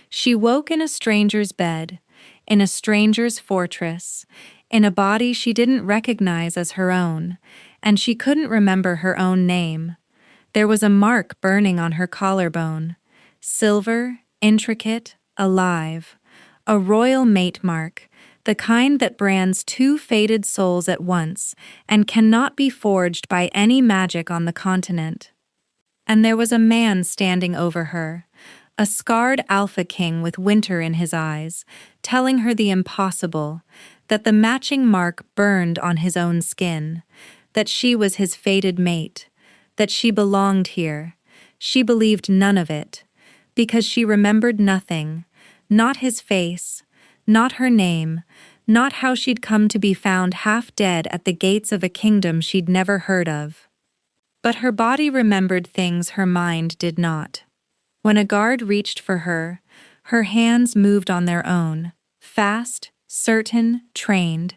She woke in a stranger's bed, in a stranger's fortress, in a body she didn't recognize as her own, and she couldn't remember her own name. There was a mark burning on her collarbone, silver, intricate, alive, a royal mate mark, the kind that brands two fated souls at once and cannot be forged by any magic on the continent. And there was a man standing over her, a scarred Alpha King with winter in his eyes, telling her the impossible, that the matching mark burned on his own skin, that she was his fated mate, that she belonged here. She believed none of it, because she remembered nothing, not his face, not her name, not how she'd come to be found half dead at the gates of a kingdom she'd never heard of. But her body remembered things her mind did not. When a guard reached for her, her hands moved on their own, fast, certain, trained,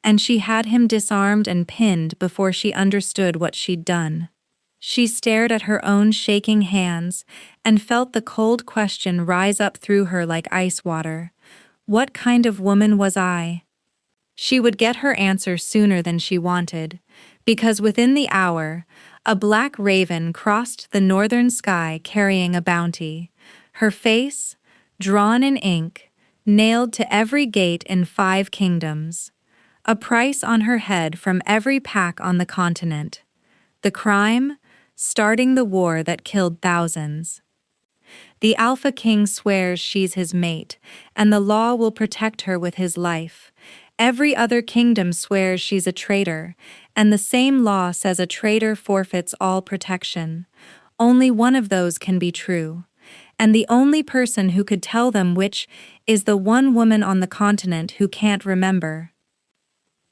and she had him disarmed and pinned before she understood what she'd done. She stared at her own shaking hands and felt the cold question rise up through her like ice water. What kind of woman was I? She would get her answer sooner than she wanted, because within the hour, a black raven crossed the northern sky carrying a bounty, her face, drawn in ink, nailed to every gate in 5 kingdoms. A price on her head from every pack on the continent. The crime? Starting the war that killed thousands. The Alpha King swears she's his mate, and the law will protect her with his life. Every other kingdom swears she's a traitor, and the same law says a traitor forfeits all protection. Only one of those can be true, and the only person who could tell them which is the one woman on the continent who can't remember.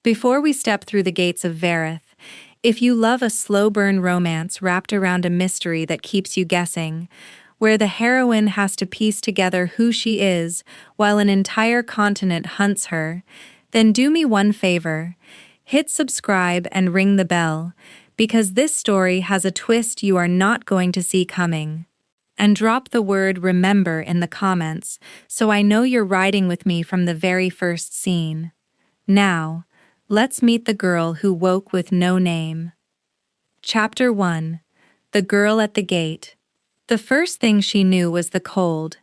Before we step through the gates of Vareth, if you love a slow-burn romance wrapped around a mystery that keeps you guessing, where the heroine has to piece together who she is while an entire continent hunts her, then do me one favor, hit subscribe and ring the bell, because this story has a twist you are not going to see coming. And drop the word remember in the comments so I know you're riding with me from the very first scene. Now, let's meet the girl who woke with no name. Chapter 1. The Girl at the Gate. The first thing she knew was the cold.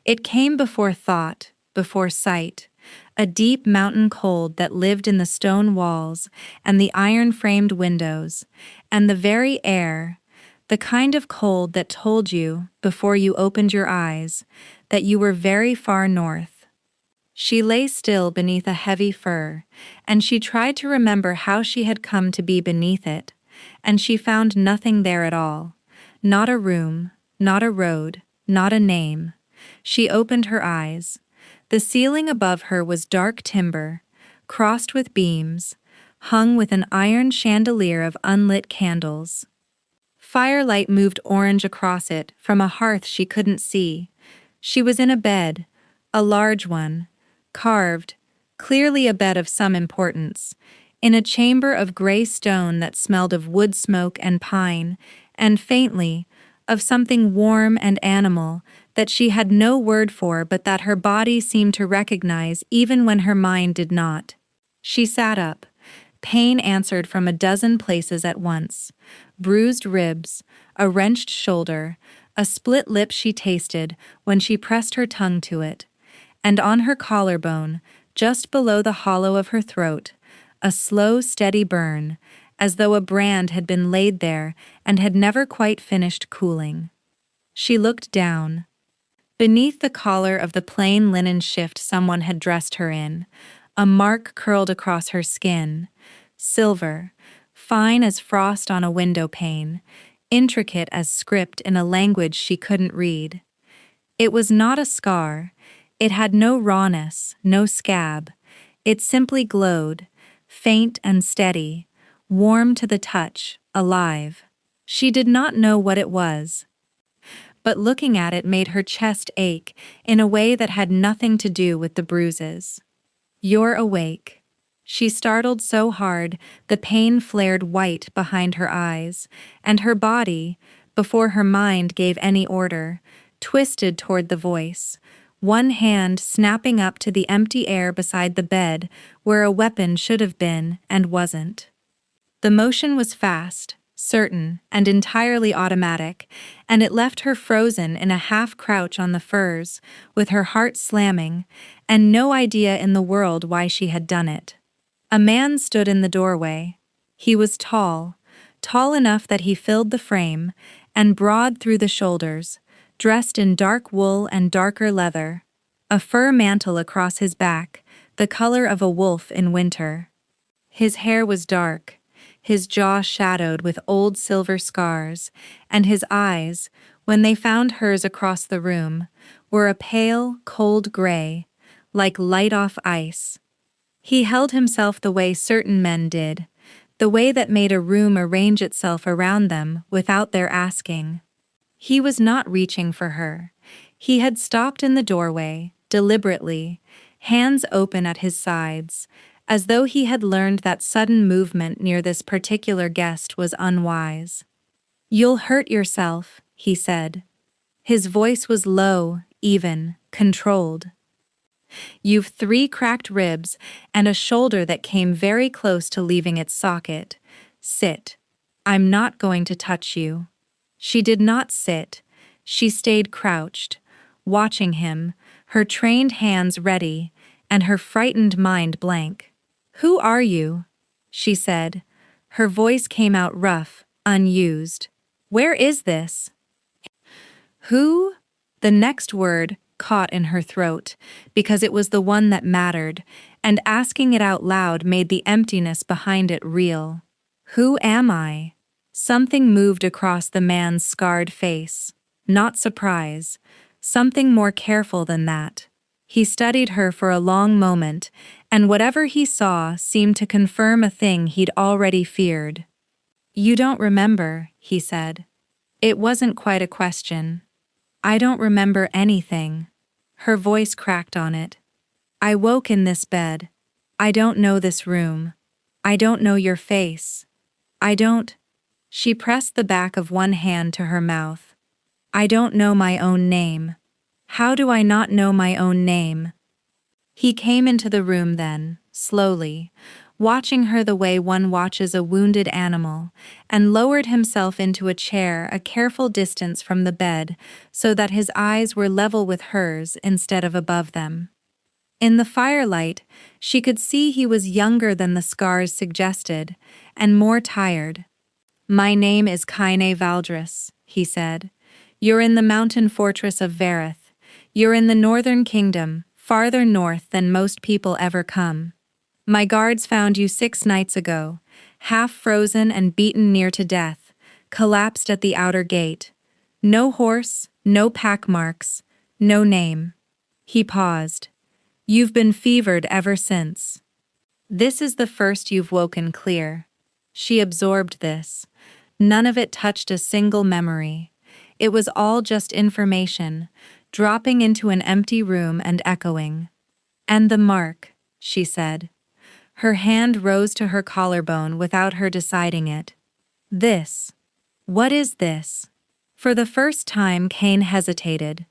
It came before thought, before sight, a deep mountain cold that lived in the stone walls and the iron-framed windows, and the very air, the kind of cold that told you, before you opened your eyes, that you were very far north. She lay still beneath a heavy fir, and she tried to remember how she had come to be beneath it, and she found nothing there at all. Not a room, not a road, not a name. She opened her eyes. The ceiling above her was dark timber, crossed with beams, hung with an iron chandelier of unlit candles. Firelight moved orange across it from a hearth she couldn't see. She was in a bed, a large one, carved, clearly a bed of some importance, in a chamber of gray stone that smelled of wood smoke and pine, and faintly, of something warm and animal that she had no word for but that her body seemed to recognize even when her mind did not. She sat up. Pain answered from a dozen places at once. Bruised ribs, a wrenched shoulder, a split lip she tasted when she pressed her tongue to it, and on her collarbone, just below the hollow of her throat, a slow, steady burn, as though a brand had been laid there and had never quite finished cooling. She looked down. Beneath the collar of the plain linen shift someone had dressed her in, a mark curled across her skin, silver, fine as frost on a window pane, intricate as script in a language she couldn't read. It was not a scar. It had no rawness, no scab. It simply glowed, faint and steady, warm to the touch, alive. She did not know what it was, but looking at it made her chest ache in a way that had nothing to do with the bruises. "You're awake." She startled so hard the pain flared white behind her eyes, and her body, before her mind gave any order, twisted toward the voice, one hand snapping up to the empty air beside the bed where a weapon should have been and wasn't. The motion was fast, certain, and entirely automatic, and it left her frozen in a half-crouch on the furs, with her heart slamming, and no idea in the world why she had done it. A man stood in the doorway. He was tall enough that he filled the frame, and broad through the shoulders, dressed in dark wool and darker leather, a fur mantle across his back, the color of a wolf in winter. His hair was dark, his jaw shadowed with old silver scars, and his eyes, when they found hers across the room, were a pale, cold gray, like light-off ice. He held himself the way certain men did, the way that made a room arrange itself around them without their asking. He was not reaching for her. He had stopped in the doorway, deliberately, hands open at his sides, as though he had learned that sudden movement near this particular guest was unwise. "You'll hurt yourself," he said. His voice was low, even, controlled. "You've 3 cracked ribs and a shoulder that came very close to leaving its socket. Sit. I'm not going to touch you." She did not sit. She stayed crouched, watching him, her trained hands ready, and her frightened mind blank. "Who are you?" she said. Her voice came out rough, unused. "Where is this?" "Who?" The next word caught in her throat, because it was the one that mattered, and asking it out loud made the emptiness behind it real. "Who am I?" Something moved across the man's scarred face. Not surprise. Something more careful than that. He studied her for a long moment, and whatever he saw seemed to confirm a thing he'd already feared. "You don't remember," he said. It wasn't quite a question. "I don't remember anything." Her voice cracked on it. "I woke in this bed. I don't know this room. I don't know your face. I don't—" She pressed the back of one hand to her mouth. "I don't know my own name. How do I not know my own name?" He came into the room then, slowly, watching her the way one watches a wounded animal, and lowered himself into a chair a careful distance from the bed so that his eyes were level with hers instead of above them. In the firelight, she could see he was younger than the scars suggested, and more tired. "My name is Kaine Valdris," he said. "You're in the mountain fortress of Vareth. You're in the northern kingdom, farther north than most people ever come. My guards found you 6 nights ago, half frozen and beaten near to death, collapsed at the outer gate. No horse, no pack marks, no name." He paused. "You've been fevered ever since. This is the first you've woken clear." She absorbed this. None of it touched a single memory. It was all just information, dropping into an empty room and echoing. "And the mark," she said. Her hand rose to her collarbone without her deciding it. "This. What is this?" For the first time, Cain hesitated.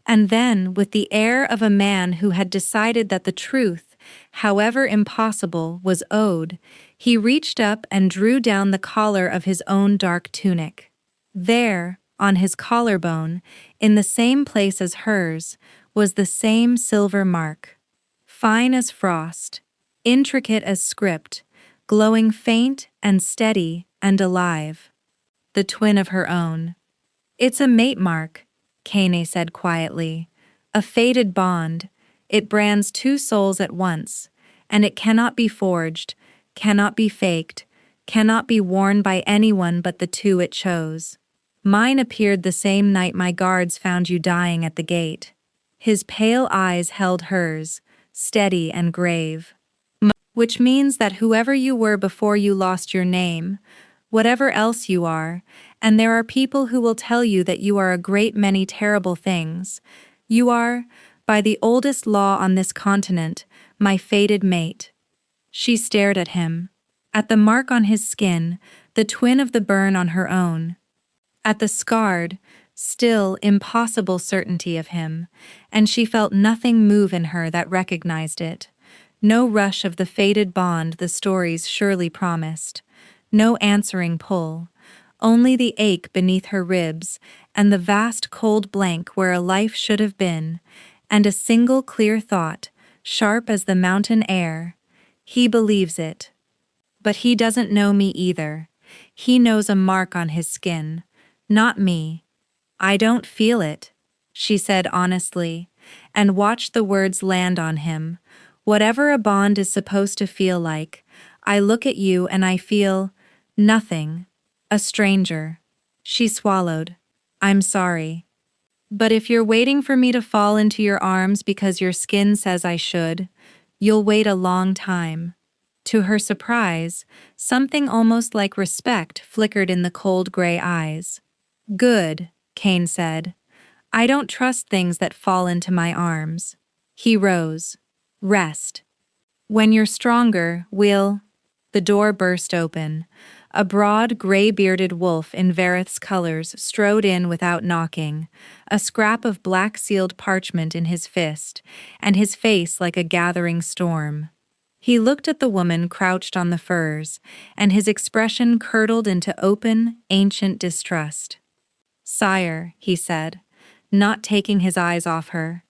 And then, with the air of a man who had decided that the truth, however impossible, was owed, he reached up and drew down the collar of his own dark tunic. There, on his collarbone, in the same place as hers, was the same silver mark. Fine as frost, intricate as script, glowing faint and steady and alive. The twin of her own. "It's a mate mark," Kaine said quietly. "A fated bond. It brands 2 souls at once, and it cannot be forged, cannot be faked, cannot be worn by anyone but the 2 it chose. Mine appeared the same night my guards found you dying at the gate." His pale eyes held hers, steady and grave. "Which means that whoever you were before you lost your name, whatever else you are, and there are people who will tell you that you are a great many terrible things, you are, by the oldest law on this continent, my fated mate." She stared at him, at the mark on his skin, the twin of the burn on her own, at the scarred, still, impossible certainty of him, and she felt nothing move in her that recognized it. No rush of the fated bond the stories surely promised. No answering pull. Only the ache beneath her ribs, and the vast cold blank where a life should have been, and a single clear thought, sharp as the mountain air. He believes it. But he doesn't know me either. He knows a mark on his skin. Not me. I don't feel it, she said honestly, and watched the words land on him. Whatever a bond is supposed to feel like, I look at you and I feel nothing. A stranger. She swallowed. I'm sorry. But if you're waiting for me to fall into your arms because your skin says I should, you'll wait a long time. To her surprise, something almost like respect flickered in the cold gray eyes. Good, Cain said. I don't trust things that fall into my arms. He rose. Rest. When you're stronger, we'll... The door burst open. A broad, gray-bearded wolf in Vareth's colors strode in without knocking, a scrap of black-sealed parchment in his fist, and his face like a gathering storm. He looked at the woman crouched on the furs, and his expression curdled into open, ancient distrust. Sire, he said, not taking his eyes off her.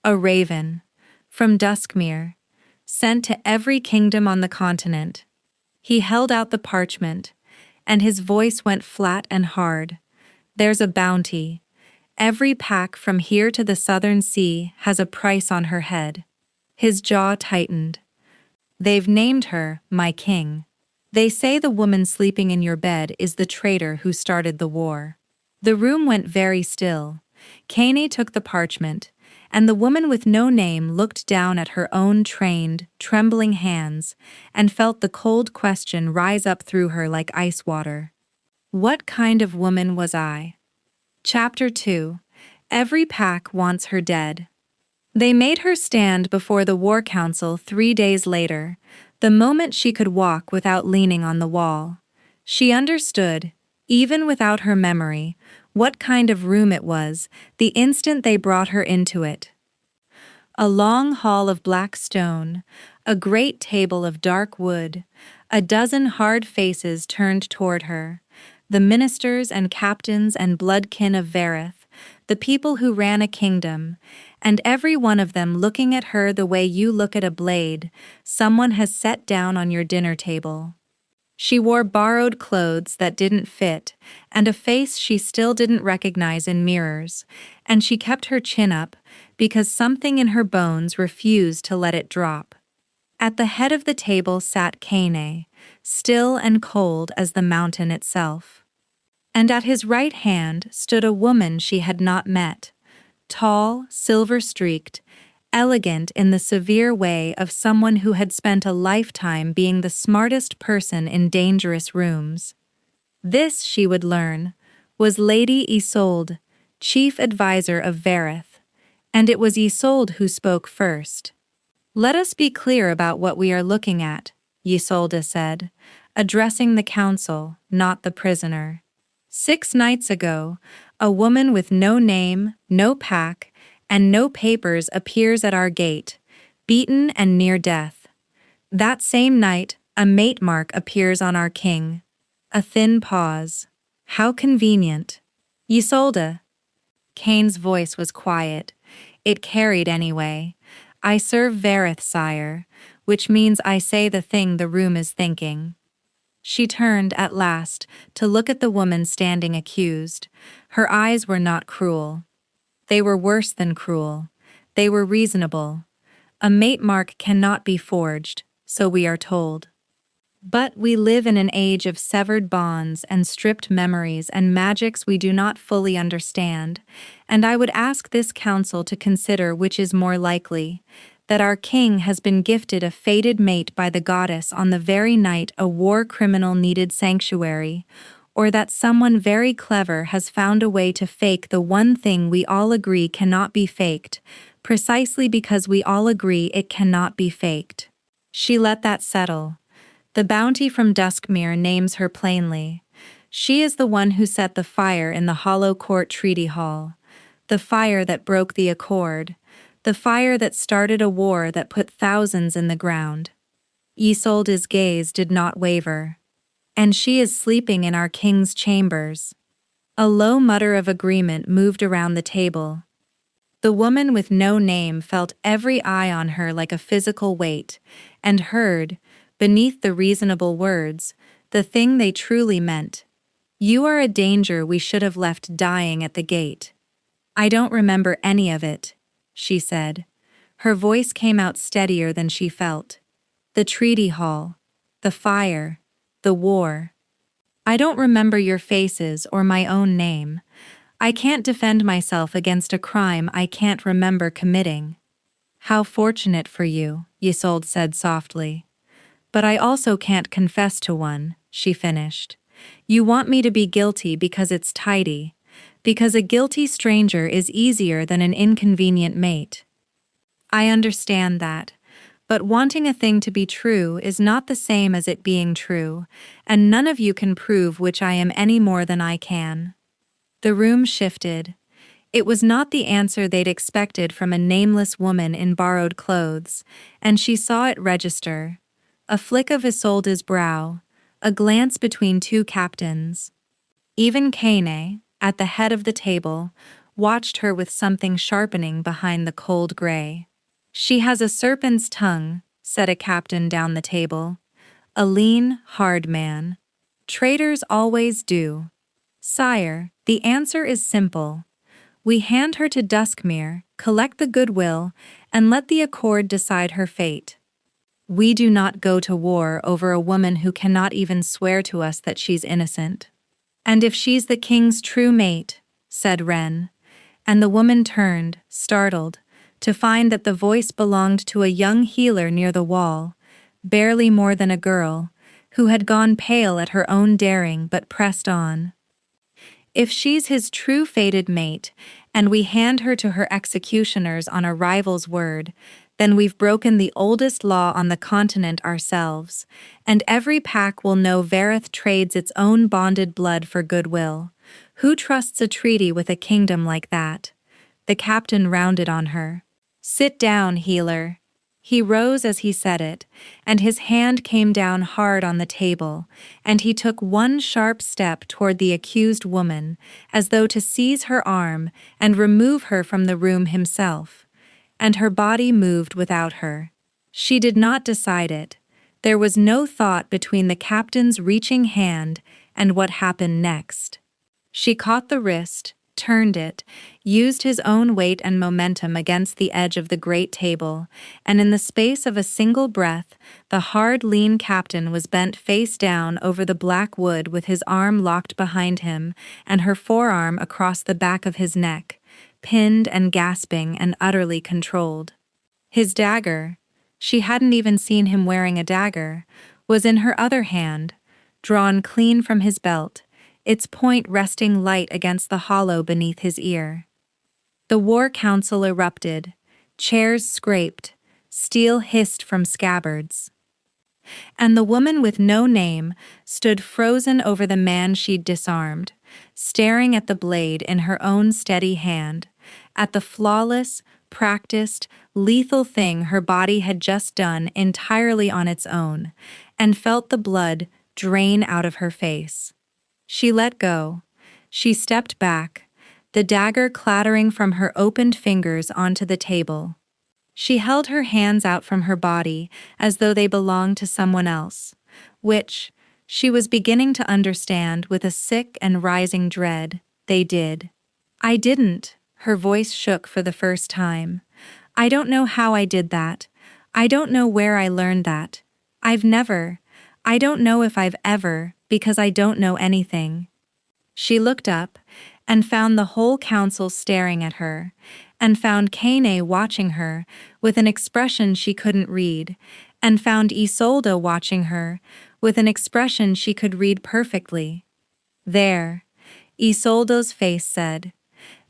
A raven. From Duskmere. Sent to every kingdom on the continent. He held out the parchment, and his voice went flat and hard. There's a bounty. Every pack from here to the southern sea has a price on her head. His jaw tightened. They've named her my king. They say the woman sleeping in your bed is the traitor who started the war. The room went very still. Cain took the parchment, and the woman with no name looked down at her own trained, trembling hands and felt the cold question rise up through her like ice water. What kind of woman was I? Chapter 2. Every pack wants her dead. They made her stand before the War Council 3 days later, the moment she could walk without leaning on the wall. She understood, even without her memory, what kind of room it was the instant they brought her into it. A long hall of black stone, a great table of dark wood, a dozen hard faces turned toward her, the ministers and captains and bloodkin of Vareth, the people who ran a kingdom, and every one of them looking at her the way you look at a blade someone has set down on your dinner table. She wore borrowed clothes that didn't fit, and a face she still didn't recognize in mirrors, and she kept her chin up because something in her bones refused to let it drop. At the head of the table sat Cain, still and cold as the mountain itself. And at his right hand stood a woman she had not met, tall, silver-streaked, elegant in the severe way of someone who had spent a lifetime being the smartest person in dangerous rooms. This, she would learn, was Lady Isolde, chief advisor of Vareth, and it was Isolde who spoke first. Let us be clear about what we are looking at, Isolde said, addressing the council, not the prisoner. 6 nights ago, a woman with no name, no pack, and no papers appears at our gate, beaten and near death. That same night, a mate mark appears on our king. A thin pause. How convenient. Isolde. Cain's voice was quiet. It carried anyway. I serve Vareth, sire, which means I say the thing the room is thinking. She turned, at last, to look at the woman standing accused. Her eyes were not cruel. They were worse than cruel. They were reasonable. A mate mark cannot be forged, so we are told. But we live in an age of severed bonds and stripped memories and magics we do not fully understand, and I would ask this council to consider which is more likely, that our king has been gifted a fated mate by the goddess on the very night a war criminal needed sanctuary, or that someone very clever has found a way to fake the one thing we all agree cannot be faked, precisely because we all agree it cannot be faked. She let that settle. The bounty from Duskmere names her plainly. She is the one who set the fire in the Hollow Court Treaty Hall. The fire that broke the accord. The fire that started a war that put thousands in the ground. Isolde's gaze did not waver. And she is sleeping in our king's chambers. A low mutter of agreement moved around the table. The woman with no name felt every eye on her like a physical weight, and heard, beneath the reasonable words, the thing they truly meant. You are a danger we should have left dying at the gate. I don't remember any of it, she said. Her voice came out steadier than she felt. The treaty hall, the fire, the war. I don't remember your faces or my own name. I can't defend myself against a crime I can't remember committing. How fortunate for you, Isolde said softly. But I also can't confess to one, she finished. You want me to be guilty because it's tidy, because a guilty stranger is easier than an inconvenient mate. I understand that, but wanting a thing to be true is not the same as it being true, and none of you can prove which I am any more than I can. The room shifted. It was not the answer they'd expected from a nameless woman in borrowed clothes, and she saw it register. A flick of Isolde's brow, a glance between two captains. Even Kane, at the head of the table, watched her with something sharpening behind the cold gray. She has a serpent's tongue, said a captain down the table. A lean, hard man. Traitors always do. Sire, the answer is simple. We hand her to Duskmere, collect the goodwill, and let the accord decide her fate. We do not go to war over a woman who cannot even swear to us that she's innocent. And if she's the king's true mate, said Wren, and the woman turned, startled, to find that the voice belonged to a young healer near the wall, barely more than a girl, who had gone pale at her own daring but pressed on. If she's his true fated mate, and we hand her to her executioners on a rival's word, then we've broken the oldest law on the continent ourselves, and every pack will know Vareth trades its own bonded blood for goodwill. Who trusts a treaty with a kingdom like that? The captain rounded on her. Sit down, healer. He rose as he said it, and his hand came down hard on the table, and he took one sharp step toward the accused woman, as though to seize her arm and remove her from the room himself. And her body moved without her. She did not decide it. There was no thought between the captain's reaching hand and what happened next. She caught the wrist, turned it, used his own weight and momentum against the edge of the great table, and in the space of a single breath, the hard, lean captain was bent face down over the black wood with his arm locked behind him and her forearm across the back of his neck, pinned and gasping and utterly controlled. His dagger, she hadn't even seen him wearing a dagger, was in her other hand, drawn clean from his belt, its point resting light against the hollow beneath his ear. The war council erupted, chairs scraped, steel hissed from scabbards. And the woman with no name stood frozen over the man she'd disarmed, staring at the blade in her own steady hand, at the flawless, practiced, lethal thing her body had just done entirely on its own, and felt the blood drain out of her face. She let go. She stepped back, the dagger clattering from her opened fingers onto the table. She held her hands out from her body as though they belonged to someone else, which, she was beginning to understand with a sick and rising dread, they did. I didn't, her voice shook for the first time. I don't know how I did that. I don't know where I learned that. I don't know if I've ever, because I don't know anything. She looked up, and found the whole council staring at her, and found Kane watching her, with an expression she couldn't read, and found Isolde watching her, with an expression she could read perfectly. There, Isolde's face said,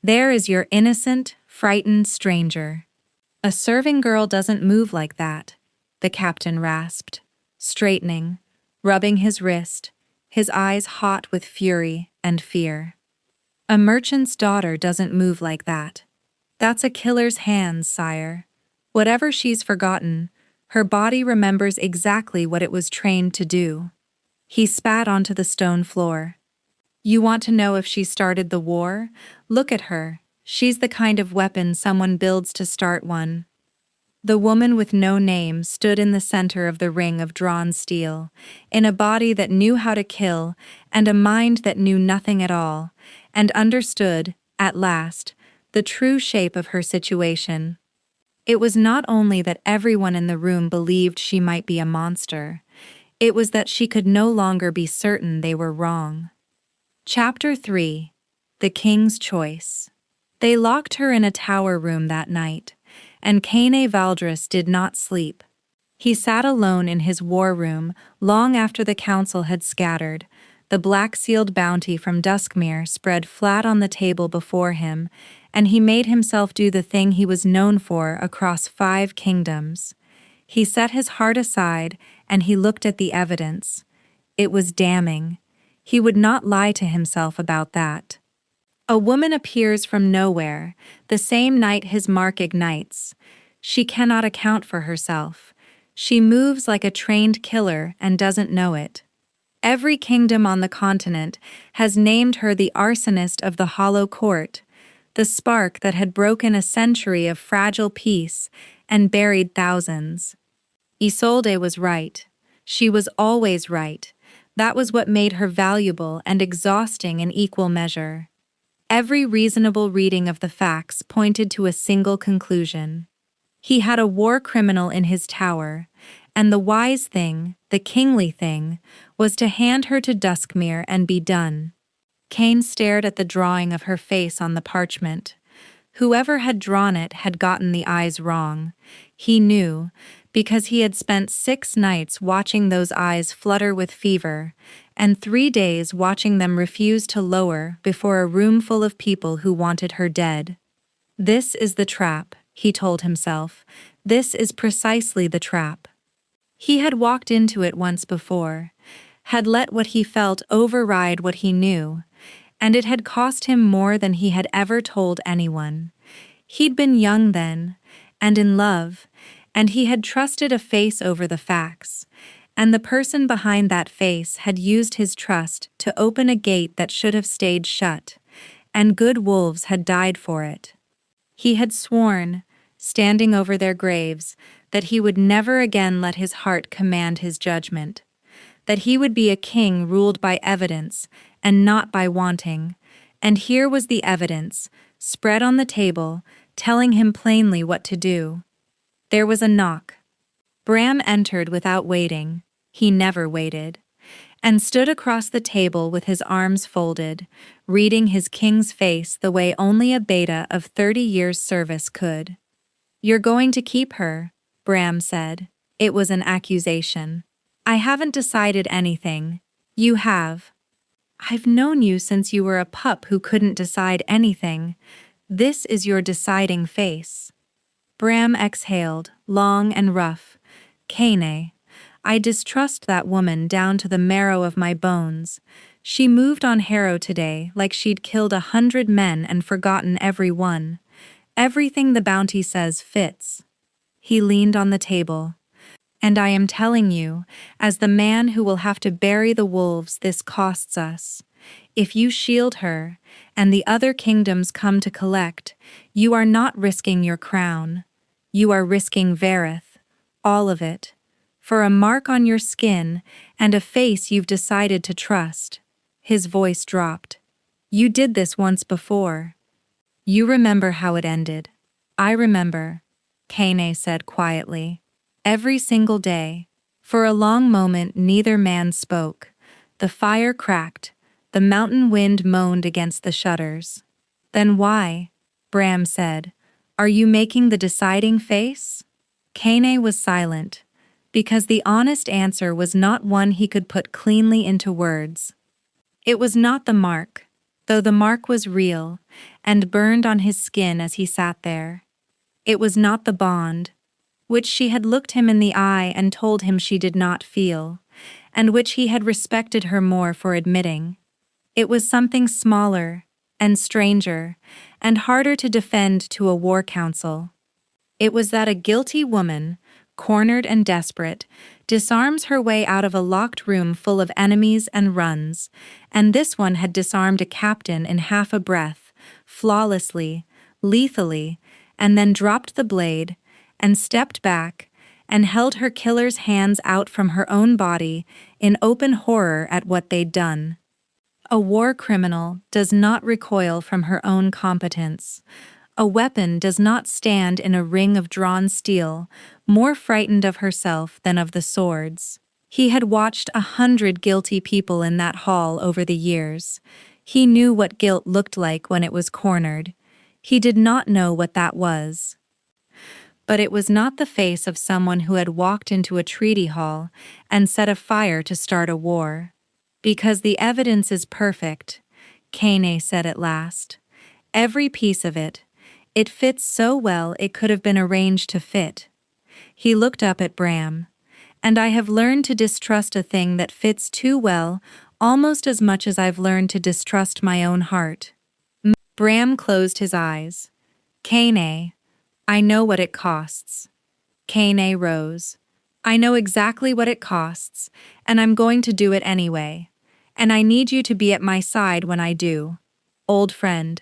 there is your innocent, frightened stranger. A serving girl doesn't move like that, the captain rasped, straightening, rubbing his wrist, his eyes hot with fury and fear. "A merchant's daughter doesn't move like that. That's a killer's hands, sire. Whatever she's forgotten, her body remembers exactly what it was trained to do." He spat onto the stone floor. "You want to know if she started the war? Look at her. She's the kind of weapon someone builds to start one." The woman with no name stood in the center of the ring of drawn steel, in a body that knew how to kill and a mind that knew nothing at all, and understood, at last, the true shape of her situation. It was not only that everyone in the room believed she might be a monster, it was that she could no longer be certain they were wrong. Chapter 3. The King's Choice. They locked her in a tower room that night, and Kane Valdris did not sleep. He sat alone in his war room long after the council had scattered. The black-sealed bounty from Duskmere spread flat on the table before him, and he made himself do the thing he was known for across 5 kingdoms. He set his heart aside, and he looked at the evidence. It was damning. He would not lie to himself about that. A woman appears from nowhere, the same night his mark ignites. She cannot account for herself. She moves like a trained killer and doesn't know it. Every kingdom on the continent has named her the arsonist of the Hollow Court, the spark that had broken a century of fragile peace and buried thousands. Isolde was right. She was always right. That was what made her valuable and exhausting in equal measure. Every reasonable reading of the facts pointed to a single conclusion. He had a war criminal in his tower, and the wise thing, the kingly thing, was to hand her to Duskmere and be done. Kane stared at the drawing of her face on the parchment. Whoever had drawn it had gotten the eyes wrong. He knew, because he had spent 6 nights watching those eyes flutter with fever, and 3 days watching them refuse to lower before a room full of people who wanted her dead. "This is the trap," he told himself. "This is precisely the trap." He had walked into it once before, had let what he felt override what he knew, and it had cost him more than he had ever told anyone. He'd been young then, and in love, and he had trusted a face over the facts, and the person behind that face had used his trust to open a gate that should have stayed shut, and good wolves had died for it. He had sworn, standing over their graves, that he would never again let his heart command his judgment, that he would be a king ruled by evidence and not by wanting, and here was the evidence, spread on the table, telling him plainly what to do. There was a knock. Bram entered without waiting. He never waited, and stood across the table with his arms folded, reading his king's face the way only a beta of 30 years' service could. "You're going to keep her," Bram said. It was an accusation. "I haven't decided anything. You have." "I've known you since you were a pup who couldn't decide anything. This is your deciding face." Bram exhaled, long and rough. "Kane, I distrust that woman down to the marrow of my bones. She moved on Harrow today like she'd killed 100 men and forgotten every one. Everything the bounty says fits." He leaned on the table. "And I am telling you, as the man who will have to bury the wolves this costs us. If you shield her, and the other kingdoms come to collect, you are not risking your crown. You are risking Vareth, all of it, for a mark on your skin and a face you've decided to trust." His voice dropped. "You did this once before. You remember how it ended." "I remember," Kane said quietly. "Every single day." For a long moment neither man spoke. The fire cracked. The mountain wind moaned against the shutters. "Then why?" Bram said. "Are you making the deciding face?" Kane was silent, because the honest answer was not one he could put cleanly into words. It was not the mark, though the mark was real, and burned on his skin as he sat there. It was not the bond, which she had looked him in the eye and told him she did not feel, and which he had respected her more for admitting. It was something smaller, and stranger, and harder to defend to a war council. It was that a guilty woman, cornered and desperate, disarms her way out of a locked room full of enemies and runs, and this one had disarmed a captain in half a breath, flawlessly, lethally, and then dropped the blade, and stepped back, and held her killer's hands out from her own body in open horror at what they'd done. A war criminal does not recoil from her own competence. A weapon does not stand in a ring of drawn steel, more frightened of herself than of the swords. He had watched 100 guilty people in that hall over the years. He knew what guilt looked like when it was cornered. He did not know what that was. But it was not the face of someone who had walked into a treaty hall and set a fire to start a war. Because the evidence is perfect, Kane said at last. Every piece of it. It fits so well it could have been arranged to fit. He looked up at Bram. And I have learned to distrust a thing that fits too well almost as much as I've learned to distrust my own heart. Bram closed his eyes. Kane, I know what it costs. Kane rose. I know exactly what it costs, and I'm going to do it anyway. And I need you to be at my side when I do. Old friend.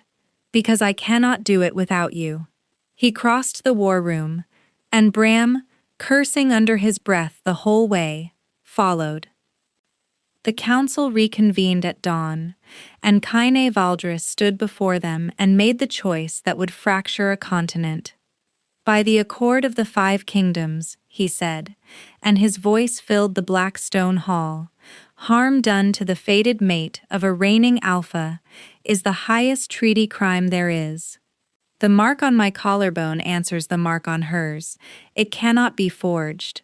Because I cannot do it without you. He crossed the war room, and Bram, cursing under his breath the whole way, followed. The council reconvened at dawn, and Kine Valdris stood before them and made the choice that would fracture a continent. By the accord of the 5 kingdoms, he said, and his voice filled the black stone hall, harm done to the fated mate of a reigning Alpha is the highest treaty crime there is. The mark on my collarbone answers the mark on hers. It cannot be forged.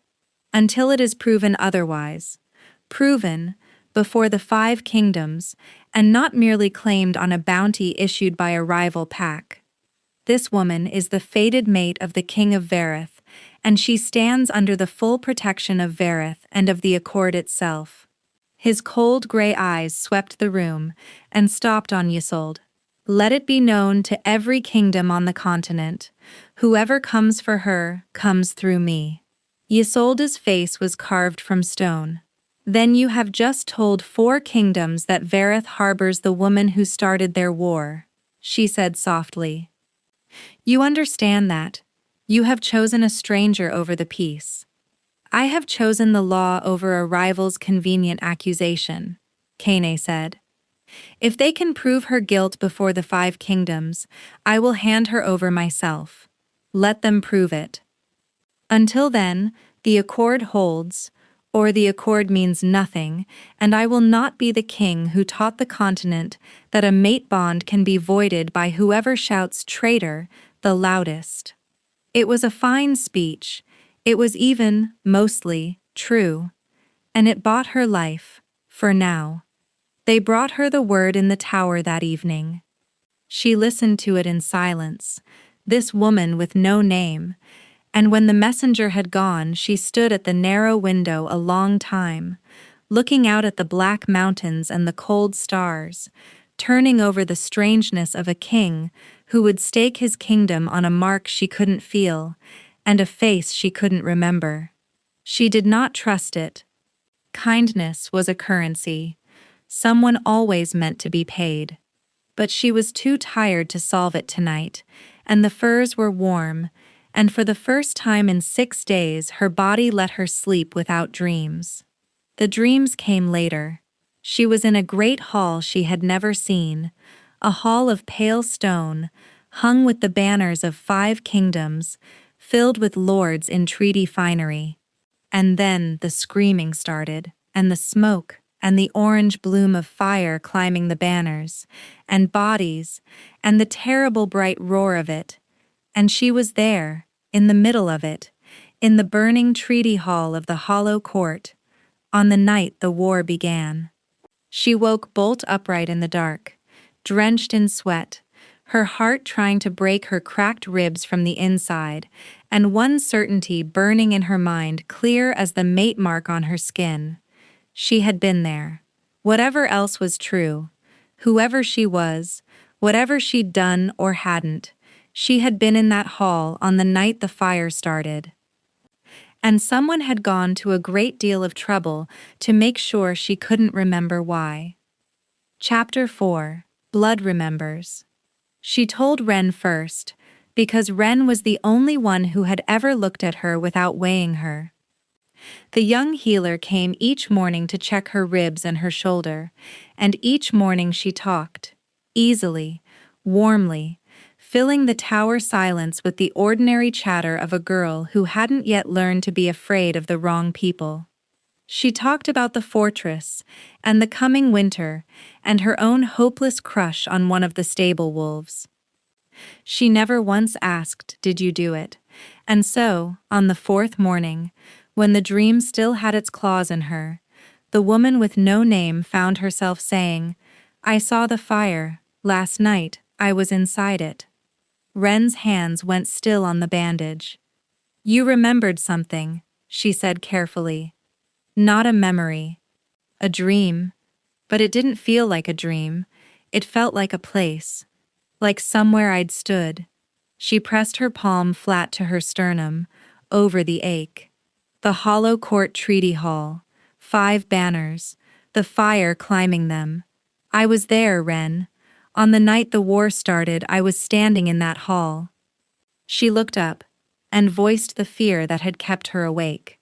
Until it is proven otherwise. Proven, before the 5 kingdoms, and not merely claimed on a bounty issued by a rival pack. This woman is the fated mate of the King of Vareth, and she stands under the full protection of Vareth and of the accord itself. His cold gray eyes swept the room and stopped on Isolde. Let it be known to every kingdom on the continent, whoever comes for her comes through me. Isolde's face was carved from stone. Then you have just told 4 kingdoms that Vareth harbors the woman who started their war, she said softly. You understand that. You have chosen a stranger over the peace. I have chosen the law over a rival's convenient accusation, Kane said. If they can prove her guilt before the 5 kingdoms, I will hand her over myself. Let them prove it. Until then, the accord holds, or the accord means nothing, and I will not be the king who taught the continent that a mate bond can be voided by whoever shouts traitor the loudest. It was a fine speech. It was even, mostly, true. And it bought her life, for now. They brought her the word in the tower that evening. She listened to it in silence, this woman with no name, and when the messenger had gone she stood at the narrow window a long time, looking out at the black mountains and the cold stars, turning over the strangeness of a king who would stake his kingdom on a mark she couldn't feel, and a face she couldn't remember. She did not trust it. Kindness was a currency. Someone always meant to be paid. But she was too tired to solve it tonight, and the furs were warm, and for the first time in 6 days her body let her sleep without dreams. The dreams came later. She was in a great hall she had never seen, a hall of pale stone, hung with the banners of 5 kingdoms, filled with lords in treaty finery. And then the screaming started, and the smoke, and the orange bloom of fire climbing the banners, and bodies, and the terrible bright roar of it. And she was there, in the middle of it, in the burning treaty hall of the hollow court, on the night the war began. She woke bolt upright in the dark, drenched in sweat, her heart trying to break her cracked ribs from the inside, and one certainty burning in her mind clear as the mate mark on her skin. She had been there. Whatever else was true, whoever she was, whatever she'd done or hadn't, she had been in that hall on the night the fire started. And someone had gone to a great deal of trouble to make sure she couldn't remember why. Chapter 4. Blood Remembers. She told Ren first, because Ren was the only one who had ever looked at her without weighing her. The young healer came each morning to check her ribs and her shoulder, and each morning she talked, easily, warmly, filling the tower silence with the ordinary chatter of a girl who hadn't yet learned to be afraid of the wrong people. She talked about the fortress, and the coming winter, and her own hopeless crush on one of the stable wolves. She never once asked, "Did you do it?" And so, on the fourth morning, when the dream still had its claws in her, the woman with no name found herself saying, "I saw the fire. Last night, I was inside it." Ren's hands went still on the bandage. "You remembered something," she said carefully. "Not a memory. A dream. But it didn't feel like a dream. It felt like a place. Like somewhere I'd stood." She pressed her palm flat to her sternum, over the ache. The hollow court treaty hall. 5 banners. The fire climbing them. "I was there, Ren. On the night the war started, I was standing in that hall." She looked up, and voiced the fear that had kept her awake.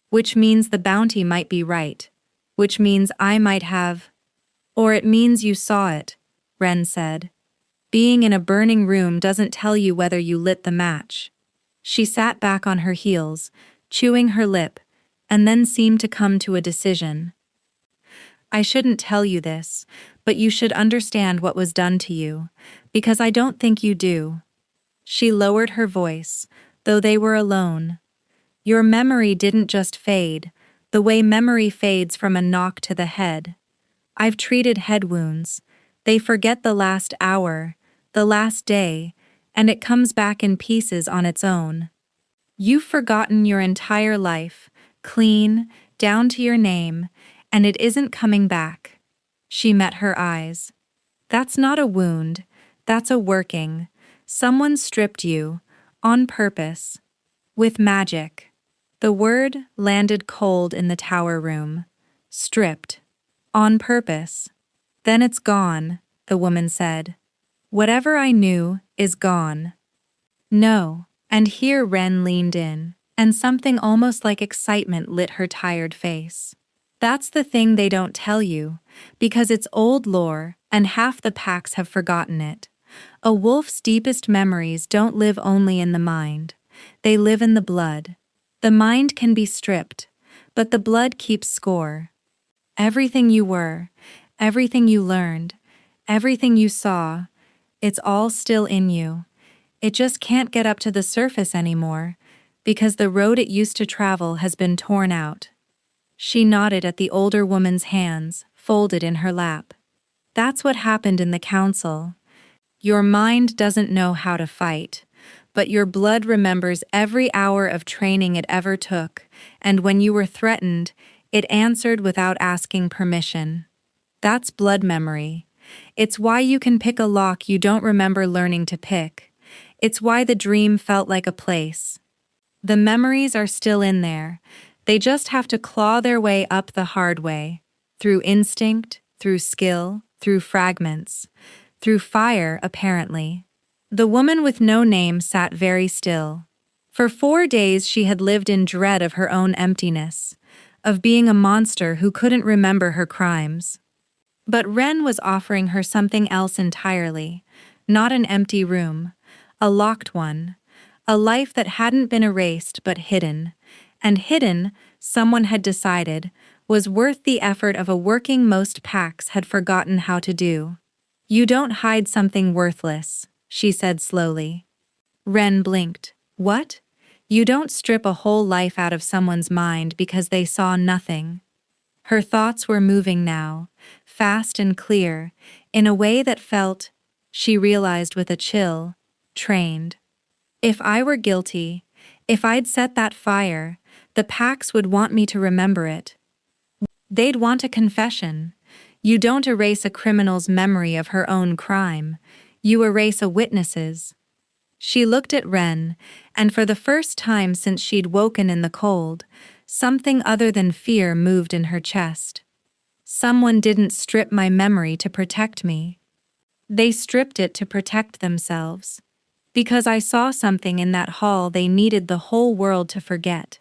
"Which means the bounty might be right. Which means I might have—" "Or it means you saw it," Ren said. "Being in a burning room doesn't tell you whether you lit the match." She sat back on her heels, chewing her lip, and then seemed to come to a decision. "I shouldn't tell you this, but you should understand what was done to you, because I don't think you do." She lowered her voice, though they were alone. "Your memory didn't just fade, the way memory fades from a knock to the head. I've treated head wounds. They forget the last hour, the last day, and it comes back in pieces on its own. You've forgotten your entire life, clean, down to your name, and it isn't coming back." She met her eyes. "That's not a wound, that's a working. Someone stripped you, on purpose. With magic." The word landed cold in the tower room. Stripped. On purpose. "Then it's gone," the woman said. "Whatever I knew is gone." "No." And here Ren leaned in, and something almost like excitement lit her tired face. "That's the thing they don't tell you, because it's old lore, and half the packs have forgotten it. A wolf's deepest memories don't live only in the mind. They live in the blood. The mind can be stripped, but the blood keeps score. Everything you were, everything you learned, everything you saw, it's all still in you. It just can't get up to the surface anymore, because the road it used to travel has been torn out." She nodded at the older woman's hands, folded in her lap. "That's what happened in the council. Your mind doesn't know how to fight, but your blood remembers every hour of training it ever took, and when you were threatened, it answered without asking permission. That's blood memory. It's why you can pick a lock you don't remember learning to pick. It's why the dream felt like a place. The memories are still in there. They just have to claw their way up the hard way. Through instinct, through skill, through fragments. Through fire, apparently." The woman with no name sat very still. For 4 days she had lived in dread of her own emptiness, of being a monster who couldn't remember her crimes. But Ren was offering her something else entirely, not an empty room, a locked one, a life that hadn't been erased but hidden, and hidden, someone had decided, was worth the effort of a working most packs had forgotten how to do. "You don't hide something worthless," she said slowly. Ren blinked. "What? You don't strip a whole life out of someone's mind because they saw nothing." Her thoughts were moving now, fast and clear, in a way that felt, she realized with a chill, trained. "If I were guilty, if I'd set that fire, the packs would want me to remember it. They'd want a confession. You don't erase a criminal's memory of her own crime. You erase a witness's. She looked at Ren, and for the first time since she'd woken in the cold, something other than fear moved in her chest. Someone didn't strip my memory to protect me. They stripped it to protect themselves. Because I saw something in that hall they needed the whole world to forget.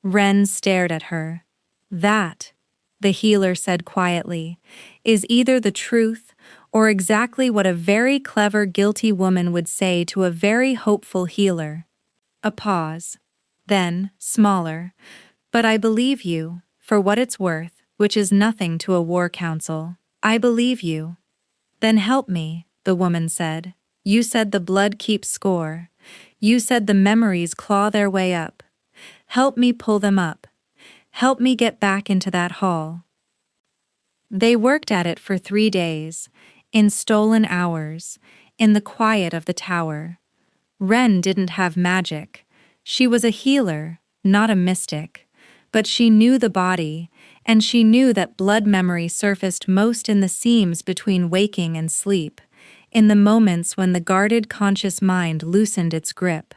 Ren stared at her. That, the healer said quietly, is either the truth or exactly what a very clever guilty woman would say to a very hopeful healer. A pause. Then, smaller. But I believe you, for what it's worth, which is nothing to a war council. I believe you. Then help me, the woman said. You said the blood keeps score. You said the memories claw their way up. Help me pull them up. Help me get back into that hall. They worked at it for 3 days, in stolen hours, in the quiet of the tower. Ren didn't have magic. She was a healer, not a mystic. But she knew the body, and she knew that blood memory surfaced most in the seams between waking and sleep, in the moments when the guarded conscious mind loosened its grip.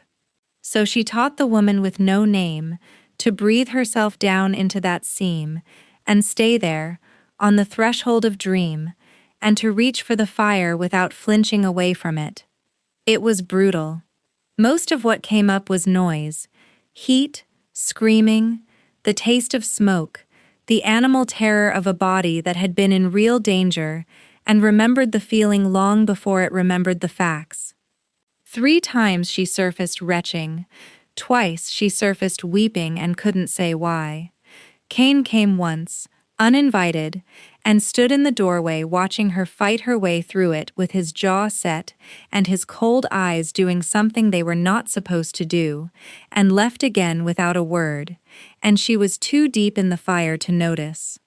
So she taught the woman with no name to breathe herself down into that seam and stay there, on the threshold of dream, and to reach for the fire without flinching away from it. It was brutal. Most of what came up was noise, heat, screaming, the taste of smoke, the animal terror of a body that had been in real danger and remembered the feeling long before it remembered the facts. 3 times she surfaced retching. Twice she surfaced weeping and couldn't say why. Cain came once, uninvited, and stood in the doorway watching her fight her way through it with his jaw set and his cold eyes doing something they were not supposed to do, and left again without a word, and she was too deep in the fire to notice.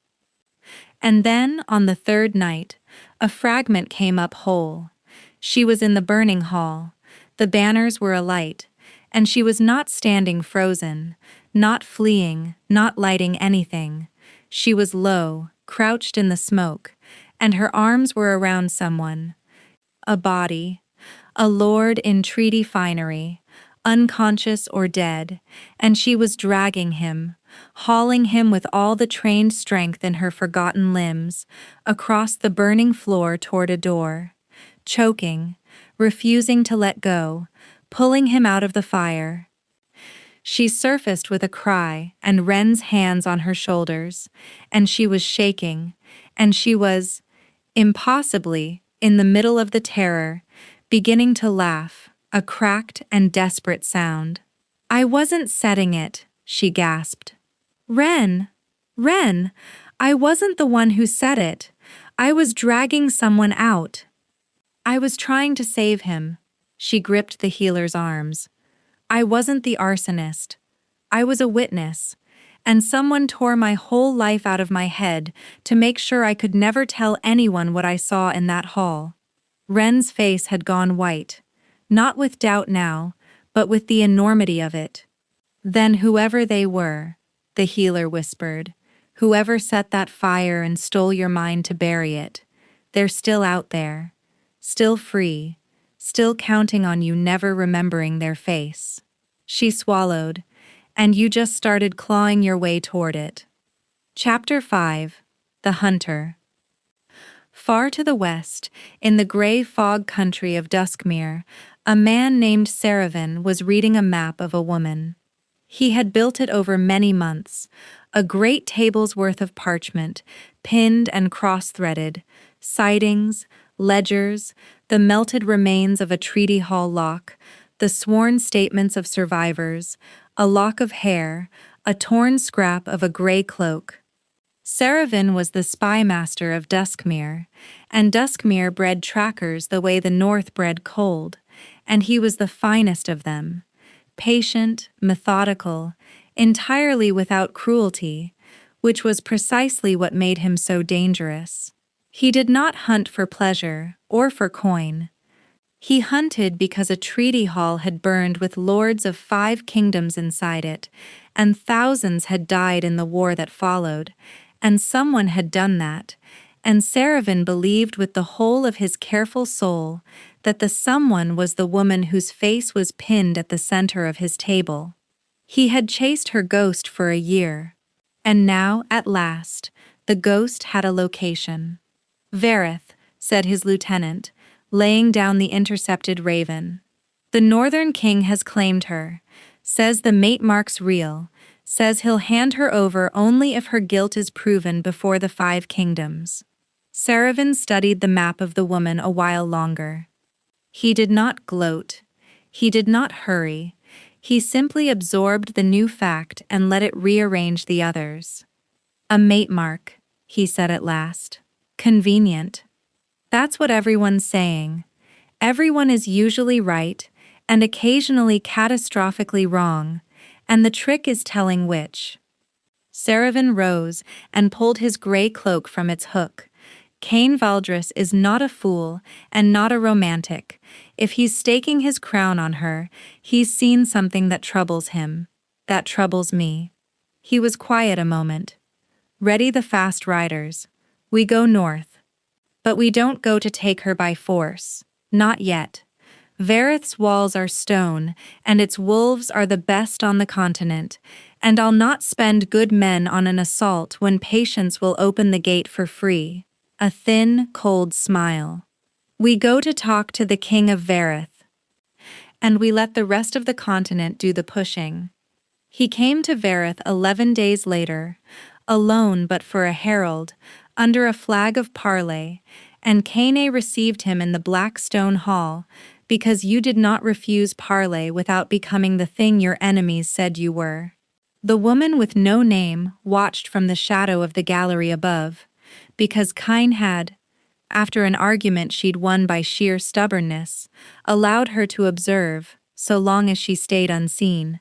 And then, on the 3rd night, a fragment came up whole. She was in the burning hall. The banners were alight, and she was not standing frozen, not fleeing, not lighting anything. She was low, crouched in the smoke, and her arms were around someone. A body, a lord in treaty finery, unconscious or dead, and she was dragging him, hauling him with all the trained strength in her forgotten limbs, across the burning floor toward a door, choking, refusing to let go, pulling him out of the fire. She surfaced with a cry and Ren's hands on her shoulders, and she was shaking, and she was, impossibly, in the middle of the terror, beginning to laugh, a cracked and desperate sound. I wasn't setting it, she gasped. Ren, I wasn't the one who said it. I was dragging someone out. I was trying to save him. She gripped the healer's arms. I wasn't the arsonist. I was a witness, and someone tore my whole life out of my head to make sure I could never tell anyone what I saw in that hall. Ren's face had gone white, not with doubt now, but with the enormity of it. Then whoever they were, the healer whispered, whoever set that fire and stole your mind to bury it, they're still out there, still free, still counting on you never remembering their face. She swallowed, and you just started clawing your way toward it. Chapter 5. The Hunter. Far to the west, in the gray fog country of Duskmere, a man named Saravan was reading a map of a woman. He had built it over many months, a great table's worth of parchment, pinned and cross-threaded, sightings, ledgers, the melted remains of a treaty hall lock, the sworn statements of survivors, a lock of hair, a torn scrap of a gray cloak. Saravan was the spy master of Duskmere, and Duskmere bred trackers the way the North bred cold, and he was the finest of them. Patient, methodical, entirely without cruelty, which was precisely what made him so dangerous. He did not hunt for pleasure or for coin. He hunted because a treaty hall had burned with lords of 5 kingdoms inside it, and thousands had died in the war that followed, And someone had done that, and Saravan believed with the whole of his careful soul that the someone was the woman whose face was pinned at the center of his table. He had chased her ghost for a year, and now, at last, the ghost had a location. "Vareth," said his lieutenant, laying down the intercepted raven. "The Northern King has claimed her, says the mate mark's real, says he'll hand her over only if her guilt is proven before the 5 kingdoms." Saravan studied the map of the woman a while longer. He did not gloat. He did not hurry. He simply absorbed the new fact and let it rearrange the others. "A mate mark," he said at last. "Convenient." That's what everyone's saying. Everyone is usually right, and occasionally catastrophically wrong, and the trick is telling which. Saravan rose and pulled his gray cloak from its hook. Cain Valdris is not a fool and not a romantic. If he's staking his crown on her, he's seen something that troubles him. That troubles me. He was quiet a moment. "Ready the fast riders. We go north. But we don't go to take her by force. Not yet. Vareth's walls are stone, and its wolves are the best on the continent, and I'll not spend good men on an assault when patience will open the gate for free." A thin, cold smile. "We go to talk to the King of Vareth. And we let the rest of the continent do the pushing." He came to Vareth 11 days later, alone but for a herald, under a flag of parley, and Cain received him in the black stone hall, because you did not refuse parley without becoming the thing your enemies said you were. The woman with no name watched from the shadow of the gallery above, because Cain had, after an argument she'd won by sheer stubbornness, allowed her to observe, so long as she stayed unseen.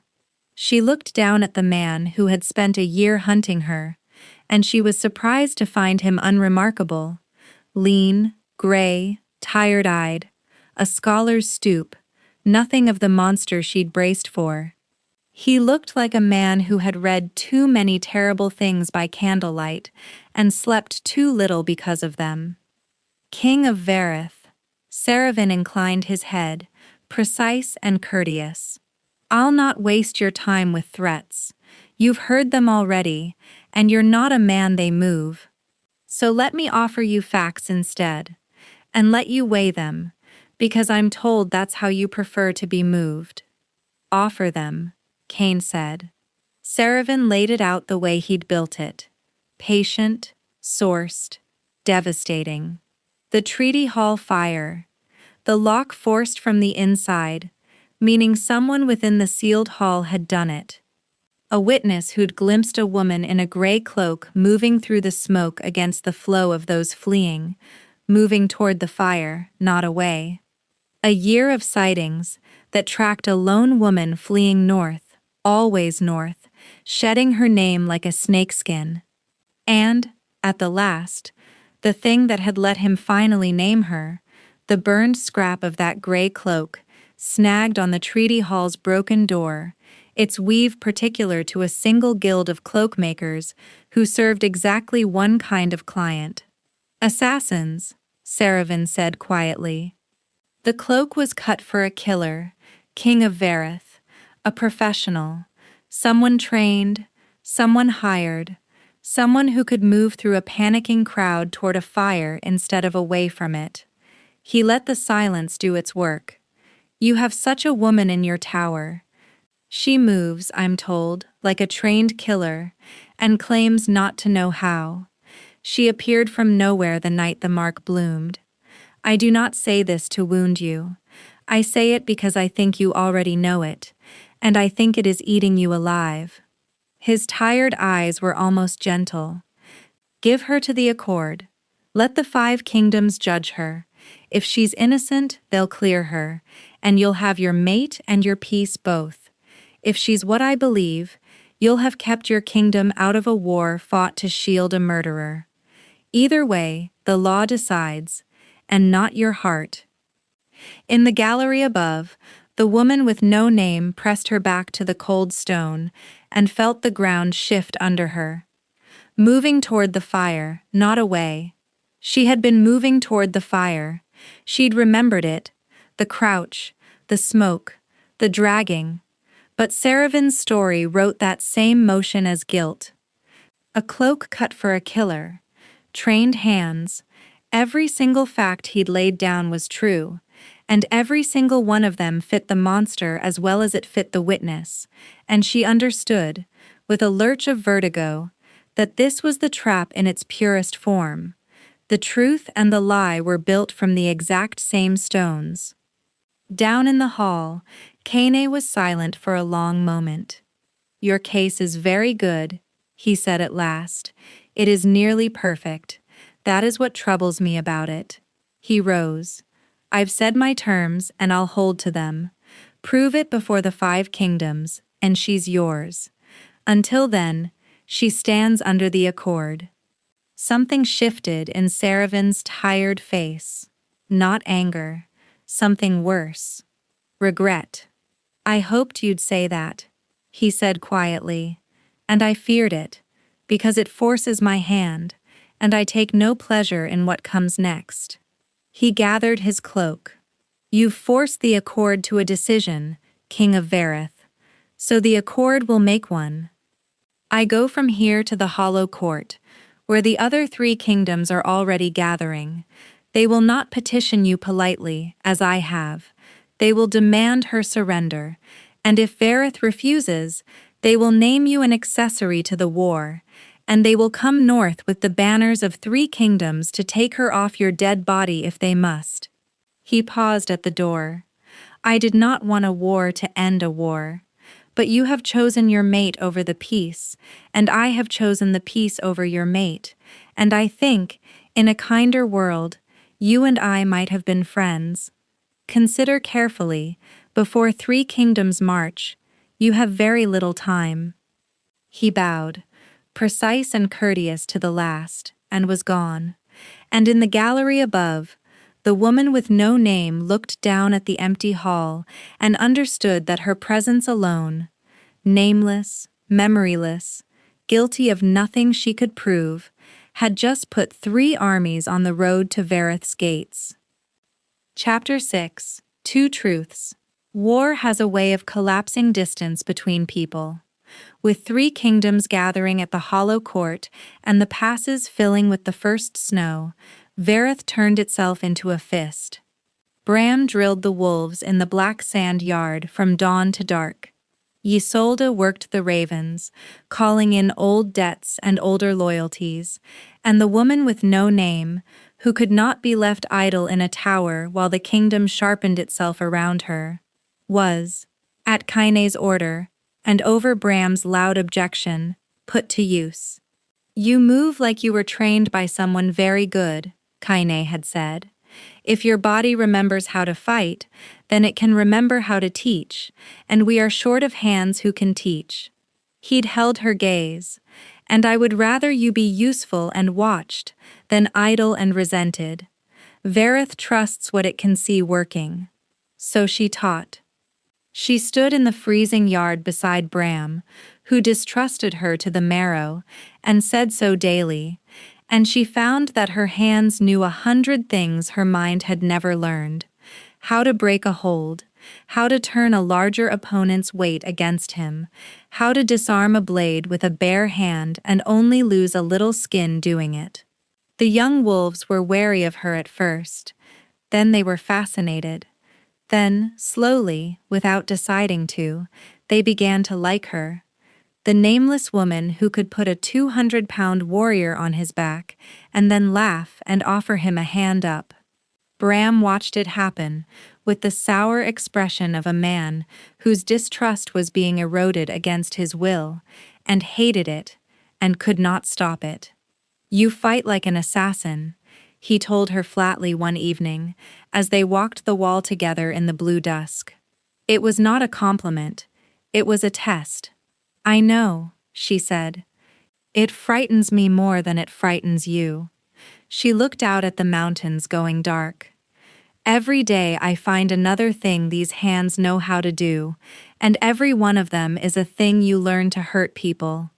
She looked down at the man who had spent a year hunting her, and she was surprised to find him unremarkable. Lean, gray, tired-eyed, a scholar's stoop, nothing of the monster she'd braced for. He looked like a man who had read too many terrible things by candlelight and slept too little because of them. "King of Vareth." Saravan inclined his head, precise and courteous. "I'll not waste your time with threats. You've heard them already, and you're not a man they move. So let me offer you facts instead, and let you weigh them, because I'm told that's how you prefer to be moved." "Offer them," Cain said. Saravan laid it out the way he'd built it. Patient, sourced, devastating. The treaty hall fire. The lock forced from the inside, meaning someone within the sealed hall had done it. A witness who'd glimpsed a woman in a gray cloak moving through the smoke against the flow of those fleeing, moving toward the fire, not away. A year of sightings that tracked a lone woman fleeing north, always north, shedding her name like a snakeskin. And, at the last, the thing that had let him finally name her, the burned scrap of that gray cloak, snagged on the treaty hall's broken door, its weave particular to a single guild of cloakmakers who served exactly one kind of client. "Assassins," Saravan said quietly. The cloak was cut for a killer, King of Vareth, a professional, someone trained, someone hired, someone who could move through a panicking crowd toward a fire instead of away from it. He let the silence do its work. "You have such a woman in your tower. She moves, I'm told, like a trained killer, and claims not to know how. She appeared from nowhere the night the mark bloomed. I do not say this to wound you. I say it because I think you already know it, and I think it is eating you alive." His tired eyes were almost gentle. "Give her to the accord. Let the 5 kingdoms judge her. If she's innocent, they'll clear her, and you'll have your mate and your peace both. If she's what I believe, you'll have kept your kingdom out of a war fought to shield a murderer. Either way, the law decides, and not your heart." In the gallery above, the woman with no name pressed her back to the cold stone and felt the ground shift under her. moving toward the fire, not away. She had been moving toward the fire. She'd remembered it, the crouch, the smoke, the dragging. But Saravin's story wrote that same motion as guilt. A cloak cut for a killer, trained hands. Every single fact he'd laid down was true, and every single one of them fit the monster as well as it fit the witness, and she understood, with a lurch of vertigo, that this was the trap in its purest form. The truth and the lie were built from the exact same stones. Down in the hall, Kane was silent for a long moment. "Your case is very good," he said at last. "It is nearly perfect. That is what troubles me about it." He rose. "I've said my terms, and I'll hold to them. Prove it before the 5 kingdoms, and she's yours. Until then, she stands under the accord." Something shifted in Saravin's tired face. Not anger. Something worse. Regret. "I hoped you'd say that," he said quietly. "And I feared it, because it forces my hand, and I take no pleasure in what comes next." He gathered his cloak. "You've forced the accord to a decision, King of Vareth, so the accord will make one. I go from here to the Hollow Court, where the other 3 kingdoms are already gathering. They will not petition you politely, as I have. They will demand her surrender, and if Vareth refuses, they will name you an accessory to the war, and they will come north with the banners of 3 kingdoms to take her off your dead body if they must." He paused at the door. "I did not want a war to end a war. But you have chosen your mate over the peace, and I have chosen the peace over your mate, and I think, in a kinder world, you and I might have been friends. Consider carefully, before 3 kingdoms march, you have very little time." He bowed, precise and courteous to the last, and was gone. And in the gallery above, the woman with no name looked down at the empty hall and understood that her presence alone, nameless, memoryless, guilty of nothing she could prove, had just put 3 armies on the road to Vareth's gates. Chapter 6. 2 Truths. War has a way of collapsing distance between people. With 3 kingdoms gathering at the Hollow Court and the passes filling with the first snow, Vareth turned itself into a fist. Bram drilled the wolves in the black sand yard from dawn to dark. Isolde worked the ravens, calling in old debts and older loyalties, and the woman with no name, who could not be left idle in a tower while the kingdom sharpened itself around her, was, at Kaine's order, and over Bram's loud objection, put to use. "You move like you were trained by someone very good," Kaine had said. "If your body remembers how to fight, then it can remember how to teach, and we are short of hands who can teach." He'd held her gaze. "And I would rather you be useful and watched, than idle and resented. Vareth trusts what it can see working." So she taught. She stood in the freezing yard beside Bram, who distrusted her to the marrow, and said so daily, and she found that her hands knew 100 things her mind had never learned: how to break a hold, how to turn a larger opponent's weight against him, how to disarm a blade with a bare hand and only lose a little skin doing it. The young wolves were wary of her at first. Then they were fascinated. Then, slowly, without deciding to, they began to like her. The nameless woman who could put a 200-pound warrior on his back and then laugh and offer him a hand up. Bram watched it happen, with the sour expression of a man whose distrust was being eroded against his will, and hated it, and could not stop it. "You fight like an assassin," he told her flatly one evening, as they walked the wall together in the blue dusk. It was not a compliment, it was a test. "I know," she said. "It frightens me more than it frightens you." She looked out at the mountains going dark. "Every day I find another thing these hands know how to do, and every one of them is a thing you learn to hurt people.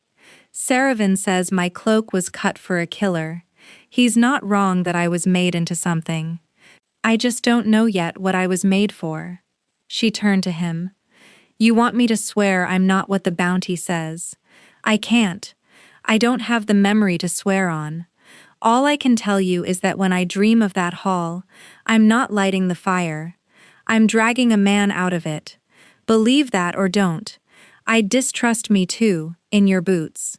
Saravan says my cloak was cut for a killer. He's not wrong that I was made into something. I just don't know yet what I was made for. She turned to him. You want me to swear I'm not what the bounty says? I can't. I don't have the memory to swear on. All I can tell you is that when I dream of that hall, I'm not lighting the fire. I'm dragging a man out of it. Believe that or don't. I distrust me too, in your boots.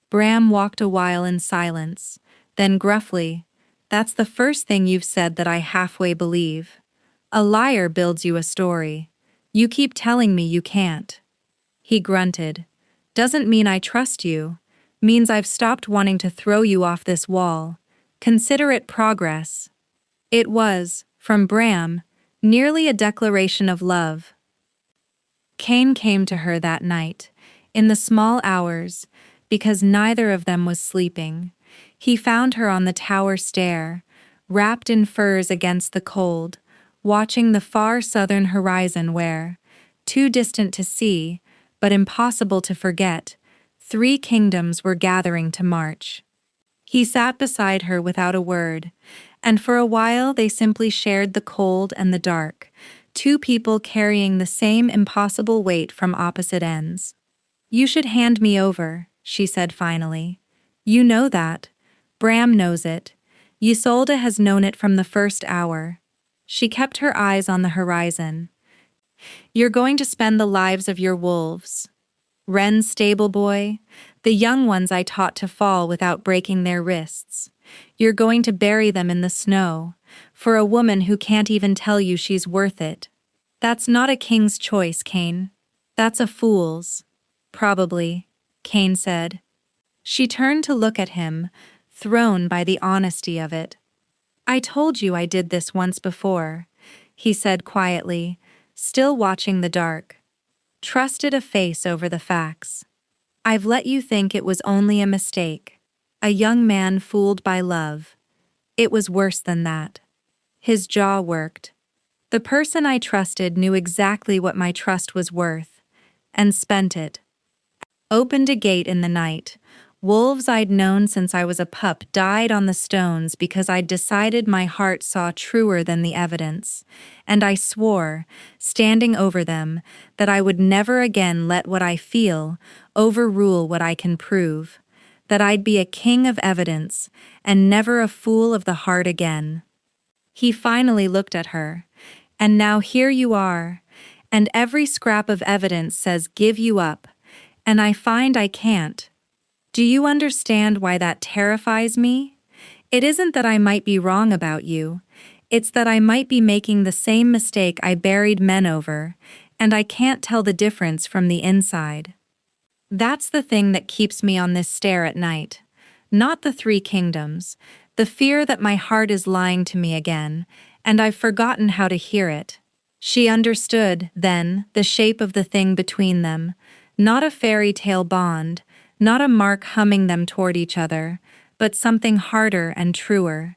Bram walked a while in silence, then gruffly, That's the first thing you've said that I halfway believe. A liar builds you a story. You keep telling me you can't. He grunted. Doesn't mean I trust you. Means I've stopped wanting to throw you off this wall. Consider it progress. It was, from Bram, nearly a declaration of love. Cain came to her that night, in the small hours, because neither of them was sleeping. He found her on the tower stair, wrapped in furs against the cold, watching the far southern horizon where, too distant to see, but impossible to forget, 3 kingdoms were gathering to march. He sat beside her without a word, and for a while they simply shared the cold and the dark, 2 people carrying the same impossible weight from opposite ends. You should hand me over, she said finally. You know that. Bram knows it. Isolde has known it from the first hour. She kept her eyes on the horizon. You're going to spend the lives of your wolves. Ren's stable boy, the young ones I taught to fall without breaking their wrists. You're going to bury them in the snow, for a woman who can't even tell you she's worth it. That's not a king's choice, Cain. That's a fool's. Probably, Cain said. She turned to look at him, thrown by the honesty of it. I told you I did this once before, he said quietly, still watching the dark. Trusted a face over the facts. I've let you think it was only a mistake. A young man fooled by love. It was worse than that. His jaw worked. The person I trusted knew exactly what my trust was worth, and spent it. Opened a gate in the night. Wolves I'd known since I was a pup died on the stones because I'd decided my heart saw truer than the evidence, and I swore, standing over them, that I would never again let what I feel overrule what I can prove, that I'd be a king of evidence and never a fool of the heart again. He finally looked at her, and now here you are, and every scrap of evidence says give you up, and I find I can't. Do you understand why that terrifies me? It isn't that I might be wrong about you. It's that I might be making the same mistake I buried men over, and I can't tell the difference from the inside. That's the thing that keeps me on this stair at night. Not the 3 kingdoms, the fear that my heart is lying to me again, and I've forgotten how to hear it. She understood, then, the shape of the thing between them, not a fairy tale bond, not a mark humming them toward each other, but something harder and truer.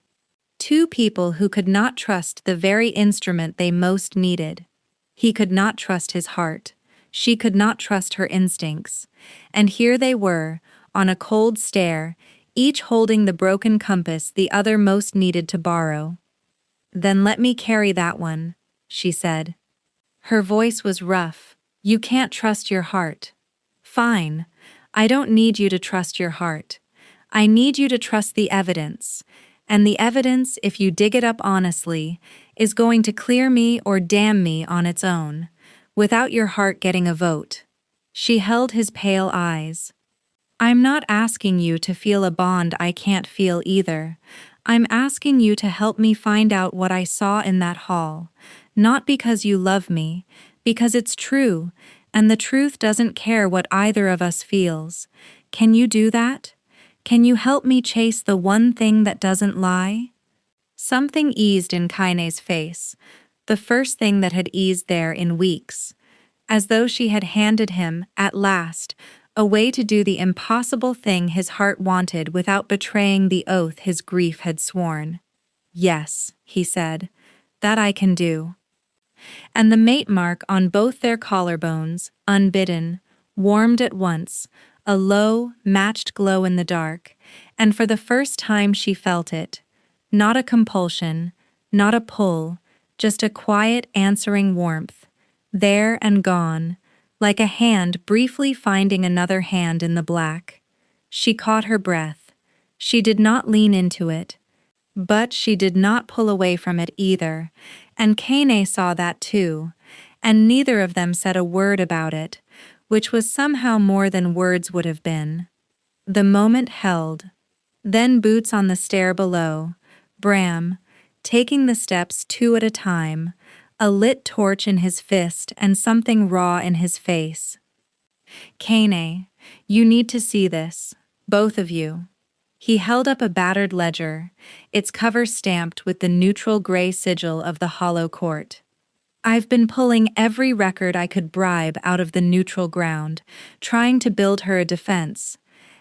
2 people who could not trust the very instrument they most needed. He could not trust his heart. She could not trust her instincts. And here they were, on a cold stair, each holding the broken compass the other most needed to borrow. Then let me carry that one, she said. Her voice was rough. You can't trust your heart. Fine. I don't need you to trust your heart. I need you to trust the evidence. And the evidence, if you dig it up honestly, is going to clear me or damn me on its own, without your heart getting a vote. She held his pale eyes. I'm not asking you to feel a bond I can't feel either. I'm asking you to help me find out what I saw in that hall, not because you love me, because it's true, and the truth doesn't care what either of us feels. Can you do that? Can you help me chase the one thing that doesn't lie? Something eased in Kaine's face, the first thing that had eased there in weeks, as though she had handed him, at last, a way to do the impossible thing his heart wanted without betraying the oath his grief had sworn. Yes, he said, that I can do. And the mate mark on both their collarbones, unbidden, warmed at once, a low, matched glow in the dark, and for the first time she felt it. Not a compulsion, not a pull, just a quiet, answering warmth. There and gone, like a hand briefly finding another hand in the black. She caught her breath. She did not lean into it, but she did not pull away from it either, and Kane saw that too, and neither of them said a word about it, which was somehow more than words would have been. The moment held. Then boots on the stair below, Bram, taking the steps 2 at a time, a lit torch in his fist and something raw in his face. Kane, you need to see this, both of you. He held up a battered ledger, its cover stamped with the neutral gray sigil of the Hollow Court. I've been pulling every record I could bribe out of the neutral ground, trying to build her a defense,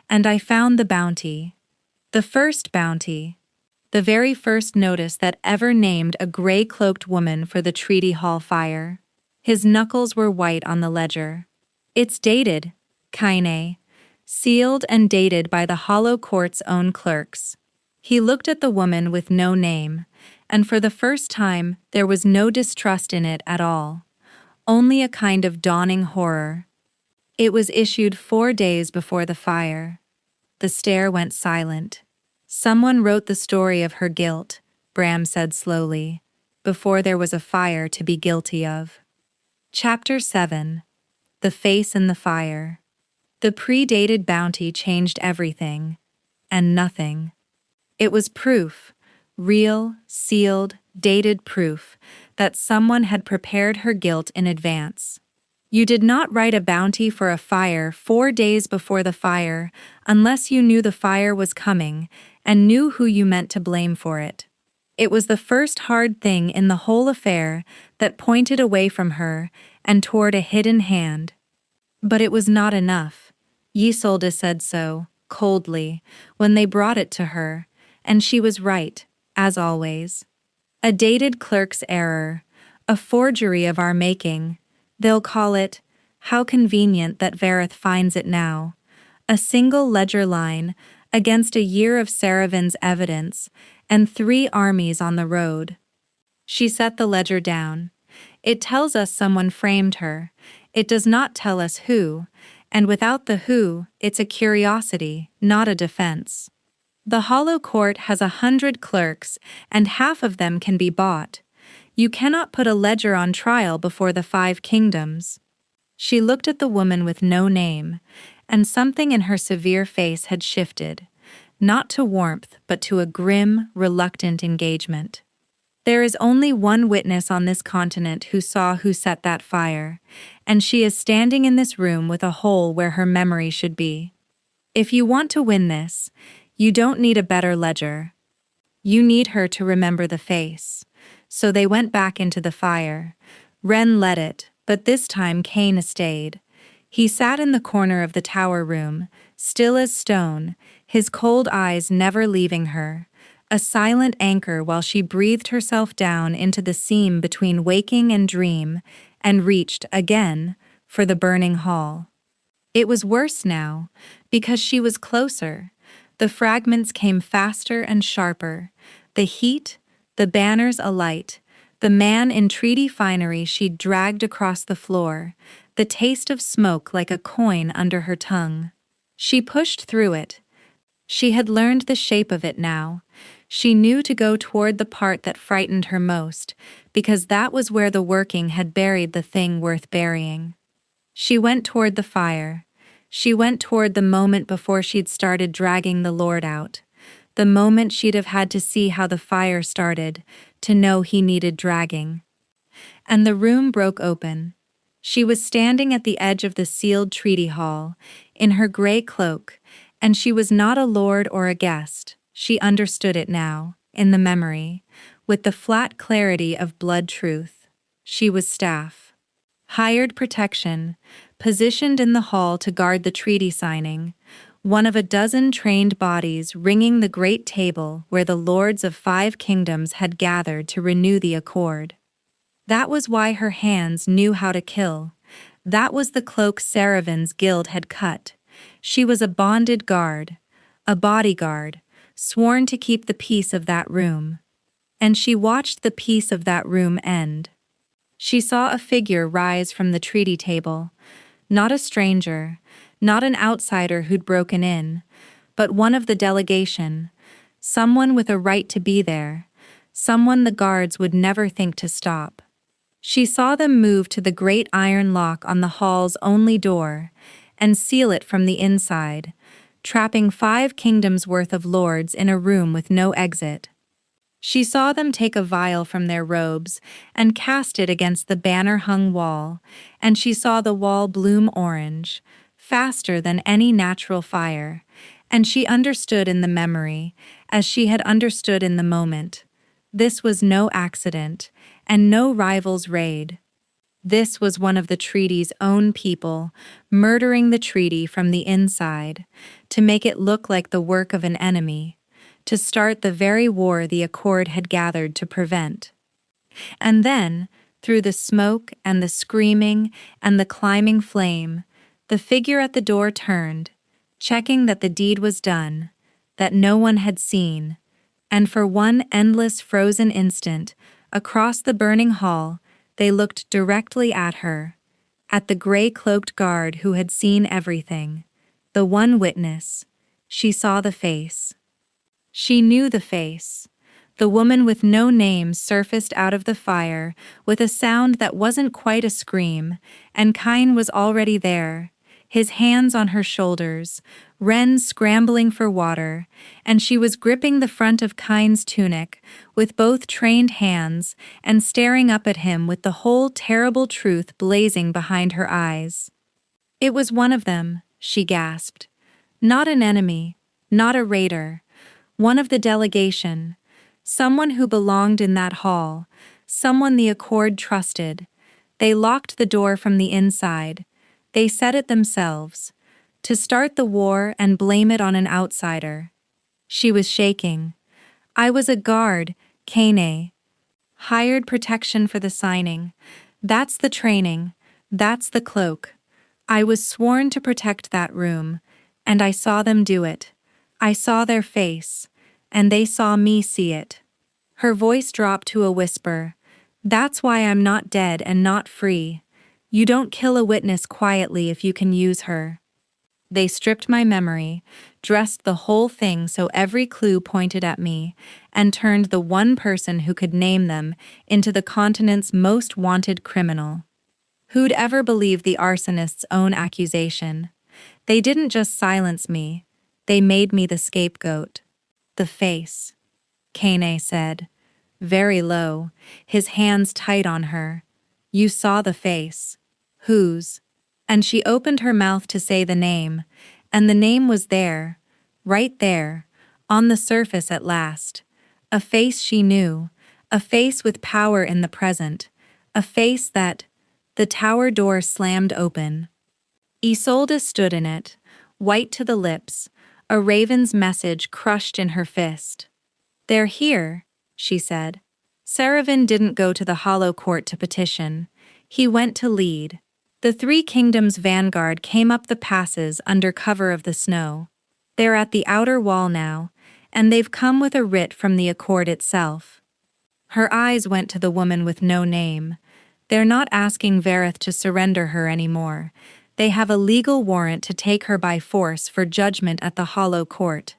and I found the bounty. The first bounty. The very first notice that ever named a gray-cloaked woman for the Treaty Hall fire. His knuckles were white on the ledger. It's dated, Kane. Sealed and dated by the Hollow Court's own clerks. He looked at the woman with no name, and for the first time there was no distrust in it at all. Only a kind of dawning horror. It was issued 4 days before the fire. The stair went silent. Someone wrote the story of her guilt, Bram said slowly, before there was a fire to be guilty of. Chapter 7. The Face in the Fire. The predated bounty changed everything, and nothing. It was proof, real, sealed, dated proof, that someone had prepared her guilt in advance. You did not write a bounty for a fire 4 days before the fire unless you knew the fire was coming and knew who you meant to blame for it. It was the first hard thing in the whole affair that pointed away from her and toward a hidden hand. But it was not enough. Isolde said so, coldly, when they brought it to her, and she was right, as always. A dated clerk's error, a forgery of our making. They'll call it, how convenient that Vareth finds it now. A single ledger line against a year of Saravin's evidence and 3 armies on the road. She set the ledger down. It tells us someone framed her. It does not tell us who, and without the who, it's a curiosity, not a defense. The Hollow Court has 100 clerks, and half of them can be bought. You cannot put a ledger on trial before the 5 kingdoms. She looked at the woman with no name, and something in her severe face had shifted, not to warmth but to a grim, reluctant engagement. There is only one witness on this continent who saw who set that fire, and she is standing in this room with a hole where her memory should be. If you want to win this, you don't need a better ledger. You need her to remember the face. So they went back into the fire. Ren led it, but this time Kane stayed. He sat in the corner of the tower room, still as stone, his cold eyes never leaving her, a silent anchor while she breathed herself down into the seam between waking and dream, and reached, again, for the burning hall. It was worse now, because she was closer. The fragments came faster and sharper. The heat, the banners alight, the man in treaty finery she dragged across the floor, the taste of smoke like a coin under her tongue. She pushed through it. She had learned the shape of it now. She knew to go toward the part that frightened her most, because that was where the working had buried the thing worth burying. She went toward the fire. She went toward the moment before she'd started dragging the Lord out. The moment she'd have had to see how the fire started, to know he needed dragging. And the room broke open. She was standing at the edge of the sealed treaty hall, in her gray cloak, and she was not a lord or a guest. She understood it now, in the memory, with the flat clarity of blood truth. She was staff. Hired protection, positioned in the hall to guard the treaty signing, one of a dozen trained bodies ringing the great table where the lords of 5 kingdoms had gathered to renew the accord. That was why her hands knew how to kill. That was the cloak Saravin's guild had cut. She was a bonded guard, a bodyguard, sworn to keep the peace of that room. And she watched the peace of that room end. She saw a figure rise from the treaty table, not a stranger, not an outsider who'd broken in, but one of the delegation, someone with a right to be there, someone the guards would never think to stop. She saw them move to the great iron lock on the hall's only door and seal it from the inside, trapping 5 kingdoms worth of lords in a room with no exit. She saw them take a vial from their robes and cast it against the banner-hung wall, and she saw the wall bloom orange, faster than any natural fire, and she understood in the memory, as she had understood in the moment. This was no accident, and no rival's raid. This was one of the treaty's own people, murdering the treaty from the inside, to make it look like the work of an enemy, to start the very war the Accord had gathered to prevent. And then, through the smoke and the screaming and the climbing flame, the figure at the door turned, checking that the deed was done, that no one had seen, and for one endless frozen instant, across the burning hall, they looked directly at her, at the gray-cloaked guard who had seen everything, the one witness. She saw the face. She knew the face. The woman with no name surfaced out of the fire with a sound that wasn't quite a scream, and Kine was already there, his hands on her shoulders, Ren scrambling for water, and she was gripping the front of Kine's tunic with both trained hands and staring up at him with the whole terrible truth blazing behind her eyes. It was one of them, she gasped. Not an enemy, not a raider. One of the delegation, someone who belonged in that hall, someone the Accord trusted. They locked the door from the inside. They said it themselves, to start the war and blame it on an outsider. She was shaking. I was a guard, Kane. Hired protection for the signing. That's the training. That's the cloak. I was sworn to protect that room, and I saw them do it. I saw their face, and they saw me see it. Her voice dropped to a whisper. That's why I'm not dead and not free. You don't kill a witness quietly if you can use her. They stripped my memory, dressed the whole thing so every clue pointed at me, and turned the one person who could name them into the continent's most wanted criminal. Who'd ever believe the arsonist's own accusation? They didn't just silence me. They made me the scapegoat. The face, Kane said, very low, his hands tight on her. You saw the face. Whose? And she opened her mouth to say the name, and the name was there, right there, on the surface at last. A face she knew, a face with power in the present, a face that... The tower door slammed open. Isolde stood in it, white to the lips, a raven's message crushed in her fist. They're here, she said. Saravan didn't go to the Hollow Court to petition. He went to lead. The 3 Kingdoms' vanguard came up the passes under cover of the snow. They're at the outer wall now, and they've come with a writ from the Accord itself. Her eyes went to the woman with no name. They're not asking Vareth to surrender her anymore. They have a legal warrant to take her by force for judgment at the Hollow Court.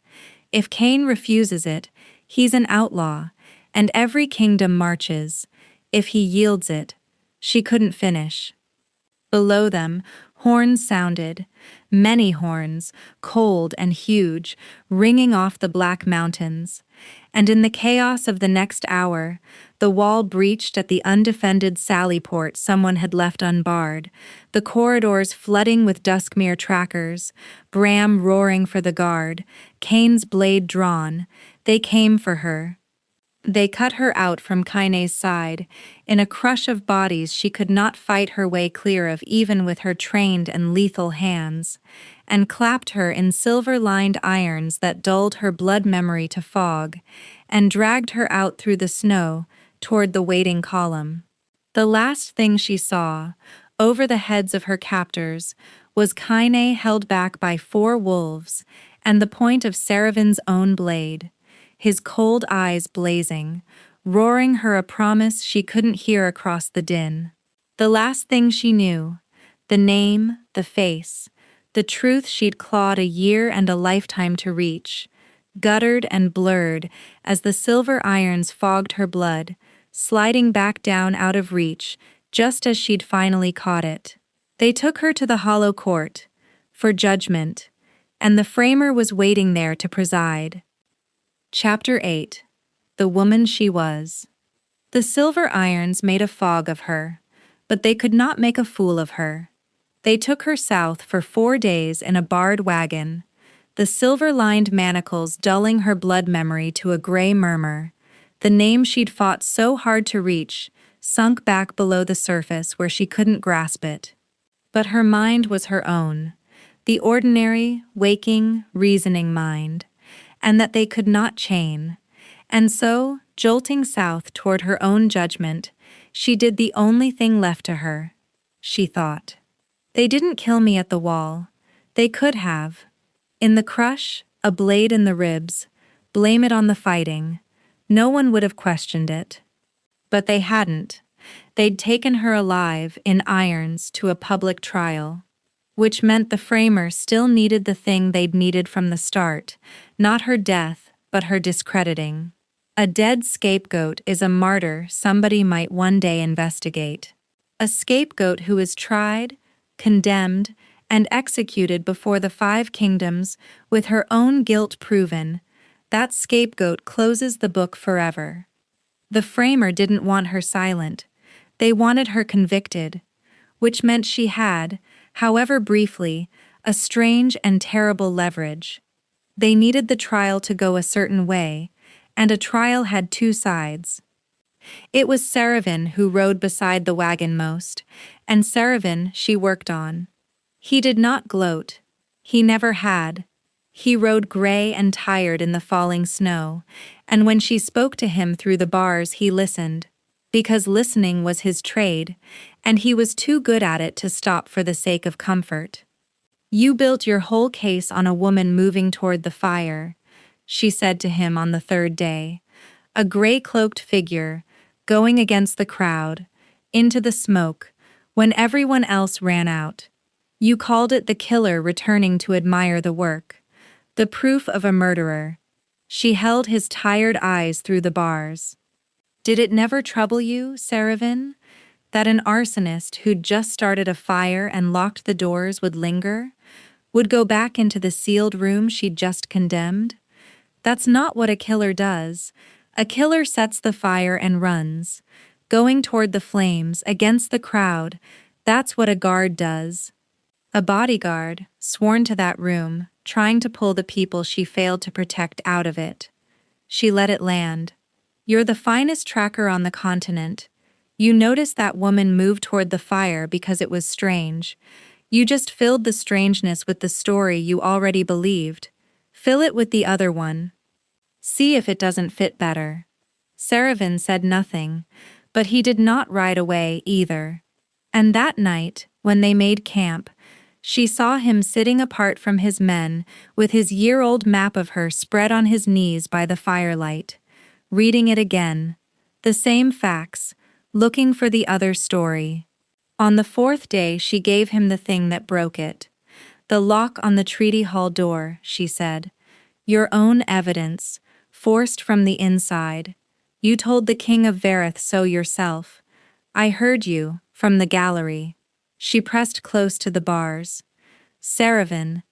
If Kane refuses it, he's an outlaw, and every kingdom marches. If he yields it, she couldn't finish. Below them, horns sounded, many horns, cold and huge, ringing off the black mountains. And in the chaos of the next hour, the wall breached at the undefended sally port someone had left unbarred, the corridors flooding with Duskmere trackers, Bram roaring for the guard, Kane's blade drawn. They came for her. They cut her out from Kine's side, in a crush of bodies she could not fight her way clear of even with her trained and lethal hands, and clapped her in silver-lined irons that dulled her blood memory to fog, and dragged her out through the snow toward the waiting column. The last thing she saw, over the heads of her captors, was Kaine held back by 4 wolves, and the point of Saravin's own blade, his cold eyes blazing, roaring her a promise she couldn't hear across the din. The last thing she knew, the name, the face, the truth she'd clawed a year and a lifetime to reach, guttered and blurred as the silver irons fogged her blood, sliding back down out of reach just as she'd finally caught it. They took her to the hollow court for judgment, and the framer was waiting there to preside. Chapter 8. The Woman She Was. The silver irons made a fog of her, but they could not make a fool of her. They took her south for 4 days in a barred wagon, the silver-lined manacles dulling her blood memory to a gray murmur. The name she'd fought so hard to reach sunk back below the surface where she couldn't grasp it. But her mind was her own, the ordinary, waking, reasoning mind, and that they could not chain. And so, jolting south toward her own judgment, she did the only thing left to her. She thought, "They didn't kill me at the wall. They could have. In the crush, a blade in the ribs, blame it on the fighting. No one would have questioned it. But they hadn't. They'd taken her alive, in irons, to a public trial. Which meant the framer still needed the thing they'd needed from the start, not her death, but her discrediting. A dead scapegoat is a martyr somebody might one day investigate. A scapegoat who is tried, condemned, and executed before the 5 kingdoms with her own guilt proven. That scapegoat closes the book forever. The framer didn't want her silent. They wanted her convicted, which meant she had, however briefly, a strange and terrible leverage. They needed the trial to go a certain way, and a trial had 2 sides. It was Saravin who rode beside the wagon most, and Saravin she worked on. He did not gloat. He never had. He rode gray and tired in the falling snow, and when she spoke to him through the bars he listened, because listening was his trade, and he was too good at it to stop for the sake of comfort. "You built your whole case on a woman moving toward the fire," she said to him on the 3rd day. A gray-cloaked figure, going against the crowd, into the smoke, when everyone else ran out. "You called it the killer returning to admire the work. The proof of a murderer." She held his tired eyes through the bars. "Did it never trouble you, Saravin, that an arsonist who'd just started a fire and locked the doors would linger? Would go back into the sealed room she'd just condemned? That's not what a killer does. A killer sets the fire and runs, going toward the flames, against the crowd. That's what a guard does. A bodyguard, sworn to that room, trying to pull the people she failed to protect out of it." She let it land. "You're the finest tracker on the continent. You noticed that woman move toward the fire because it was strange. You just filled the strangeness with the story you already believed. Fill it with the other one. See if it doesn't fit better." Saravin said nothing, but he did not ride away either. And that night, when they made camp, she saw him sitting apart from his men with his year-old map of her spread on his knees by the firelight, reading it again. The same facts, looking for the other story. On the 4th day she gave him the thing that broke it. "The lock on the treaty hall door," she said. "Your own evidence, forced from the inside. You told the King of Vareth so yourself. I heard you, from the gallery." She pressed close to the bars. "Saravin,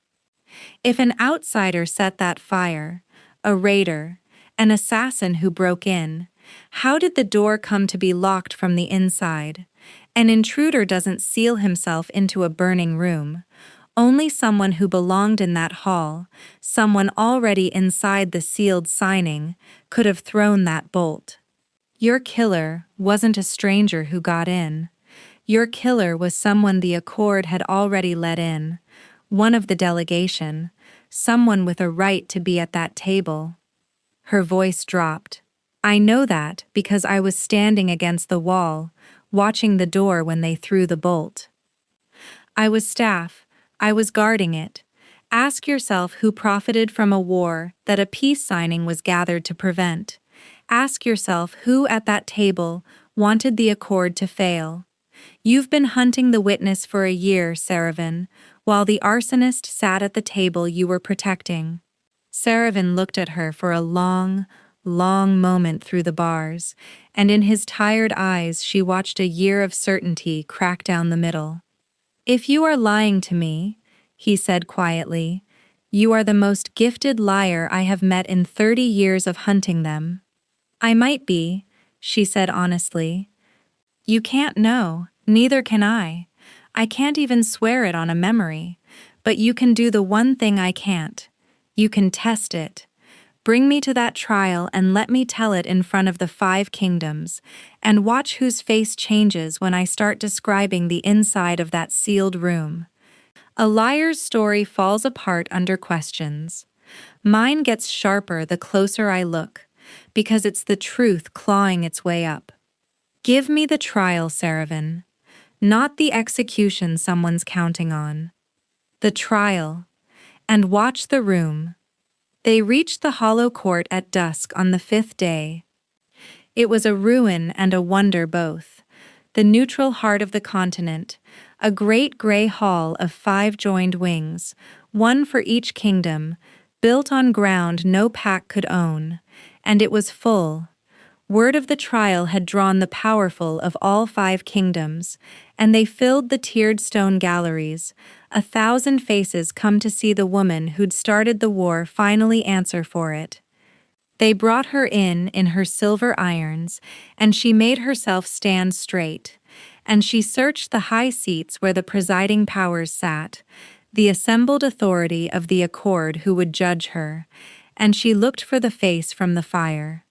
if an outsider set that fire, a raider, an assassin who broke in, how did the door come to be locked from the inside? An intruder doesn't seal himself into a burning room. Only someone who belonged in that hall, someone already inside the sealed signing, could have thrown that bolt. Your killer wasn't a stranger who got in. Your killer was someone the Accord had already let in, one of the delegation, someone with a right to be at that table." Her voice dropped. "I know that because I was standing against the wall, watching the door when they threw the bolt. I was staff, I was guarding it. Ask yourself who profited from a war that a peace signing was gathered to prevent. Ask yourself who at that table wanted the accord to fail. You've been hunting the witness for a year, Saravan, while the arsonist sat at the table you were protecting. Saravan looked at her for a long, long moment through the bars, and in his tired eyes she watched a year of certainty crack down the middle. If you are lying to me, he said quietly, you are the most gifted liar I have met in 30 years of hunting them. I might be, she said honestly. You can't know, neither can I. I can't even swear it on a memory, but you can do the one thing I can't. You can test it. Bring me to that trial and let me tell it in front of the 5 kingdoms, and watch whose face changes when I start describing the inside of that sealed room. A liar's story falls apart under questions. Mine gets sharper the closer I look, because it's the truth clawing its way up. Give me the trial, Saravan, not the execution someone's counting on. The trial. And watch the room. They reached the hollow court at dusk on the 5th day. It was a ruin and a wonder both. The neutral heart of the continent, a great gray hall of 5 joined wings, one for each kingdom, built on ground no pack could own, and it was full. Word of the trial had drawn the powerful of all 5 kingdoms, and they filled the tiered stone galleries. 1,000 faces come to see the woman who'd started the war finally answer for it. They brought her in her silver irons, and she made herself stand straight, and she searched the high seats where the presiding powers sat, the assembled authority of the accord who would judge her, and she looked for the face from the fire.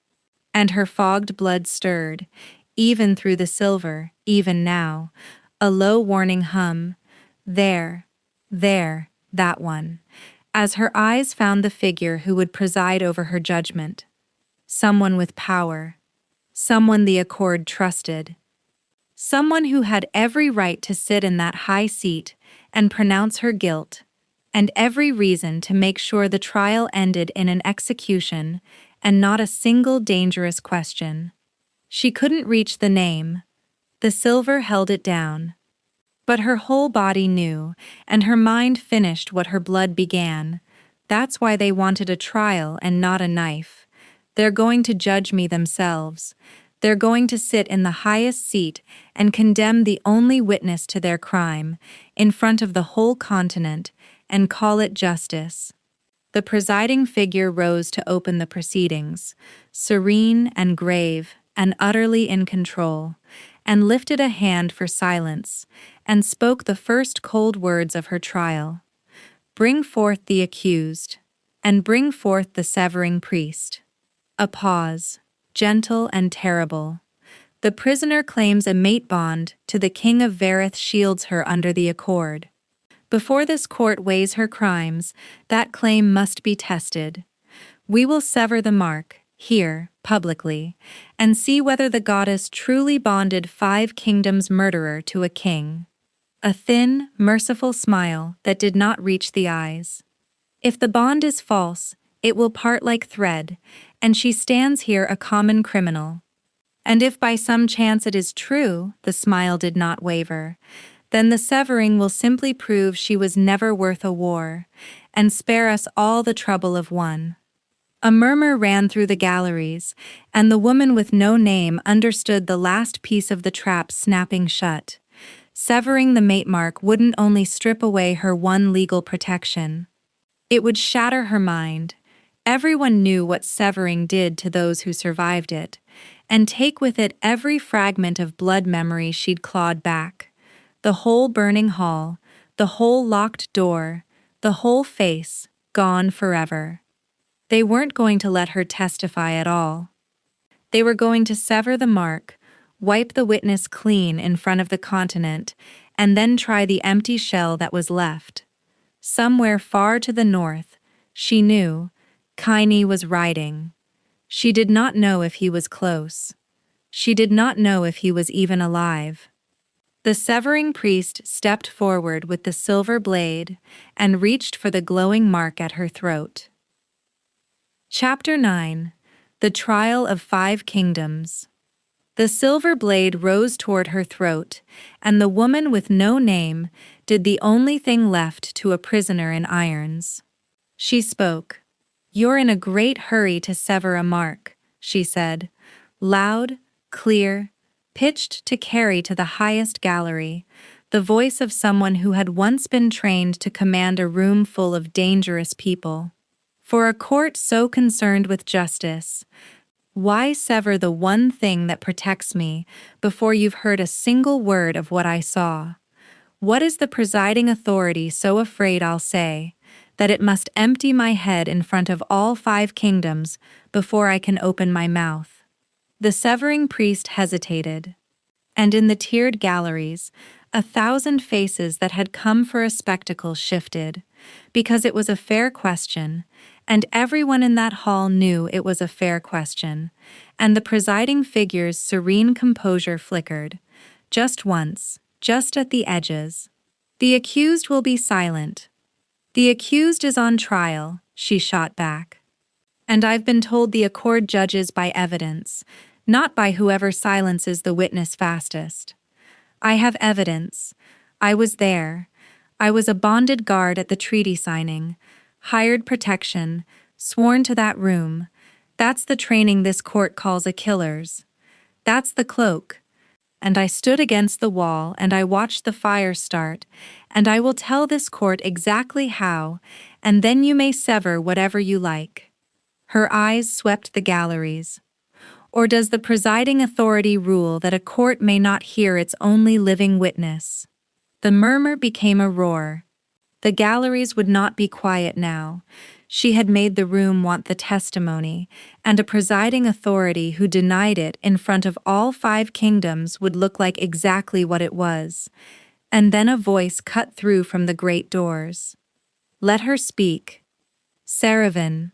And her fogged blood stirred, even through the silver, even now, a low warning hum, there, that one, as her eyes found the figure who would preside over her judgment. Someone with power, someone the accord trusted, someone who had every right to sit in that high seat and pronounce her guilt, and every reason to make sure the trial ended in an execution and not a single dangerous question. She couldn't reach the name. The silver held it down. But her whole body knew, and her mind finished what her blood began. That's why they wanted a trial and not a knife. They're going to judge me themselves. They're going to sit in the highest seat and condemn the only witness to their crime, in front of the whole continent, and call it justice. The presiding figure rose to open the proceedings, serene and grave and utterly in control, and lifted a hand for silence, and spoke the first cold words of her trial. Bring forth the accused, and bring forth the severing priest. A pause, gentle and terrible. The prisoner claims a mate bond to the King of Vareth shields her under the accord. Before this court weighs her crimes, that claim must be tested. We will sever the mark, here, publicly, and see whether the goddess truly bonded 5 kingdoms' murderer to a king. A thin, merciful smile that did not reach the eyes. If the bond is false, it will part like thread, and she stands here a common criminal. And if by some chance it is true, the smile did not waver, then the severing will simply prove she was never worth a war, and spare us all the trouble of one. A murmur ran through the galleries, and the woman with no name understood the last piece of the trap snapping shut. Severing the mate mark wouldn't only strip away her one legal protection. It would shatter her mind. Everyone knew what severing did to those who survived it, and take with it every fragment of blood memory she'd clawed back. The whole burning hall, the whole locked door, the whole face, gone forever. They weren't going to let her testify at all. They were going to sever the mark, wipe the witness clean in front of the continent, and then try the empty shell that was left. Somewhere far to the north, she knew, Kaini was riding. She did not know if he was close. She did not know if he was even alive. The severing priest stepped forward with the silver blade and reached for the glowing mark at her throat. Chapter 9. The Trial of 5 Kingdoms. The silver blade rose toward her throat, and the woman with no name did the only thing left to a prisoner in irons. She spoke. "You're in a great hurry to sever a mark," she said, loud, clear, pitched to carry to the highest gallery, the voice of someone who had once been trained to command a room full of dangerous people. For a court so concerned with justice, why sever the one thing that protects me before you've heard a single word of what I saw? What is the presiding authority so afraid I'll say, that it must empty my head in front of all 5 kingdoms before I can open my mouth? The severing priest hesitated, and in the tiered galleries, 1,000 faces that had come for a spectacle shifted, because it was a fair question, and everyone in that hall knew it was a fair question, and the presiding figure's serene composure flickered, just once, just at the edges. "The accused will be silent. The accused is on trial," she shot back. "And I've been told the accord judges by evidence, not by whoever silences the witness fastest. I have evidence. I was there. I was a bonded guard at the treaty signing, hired protection, sworn to that room. That's the training this court calls a killer's. That's the cloak. And I stood against the wall and I watched the fire start, and I will tell this court exactly how, and then you may sever whatever you like." Her eyes swept the galleries. Or does the presiding authority rule that a court may not hear its only living witness? The murmur became a roar. The galleries would not be quiet now. She had made the room want the testimony, and a presiding authority who denied it in front of all 5 kingdoms would look like exactly what it was. And then a voice cut through from the great doors. "Let her speak." Saravan.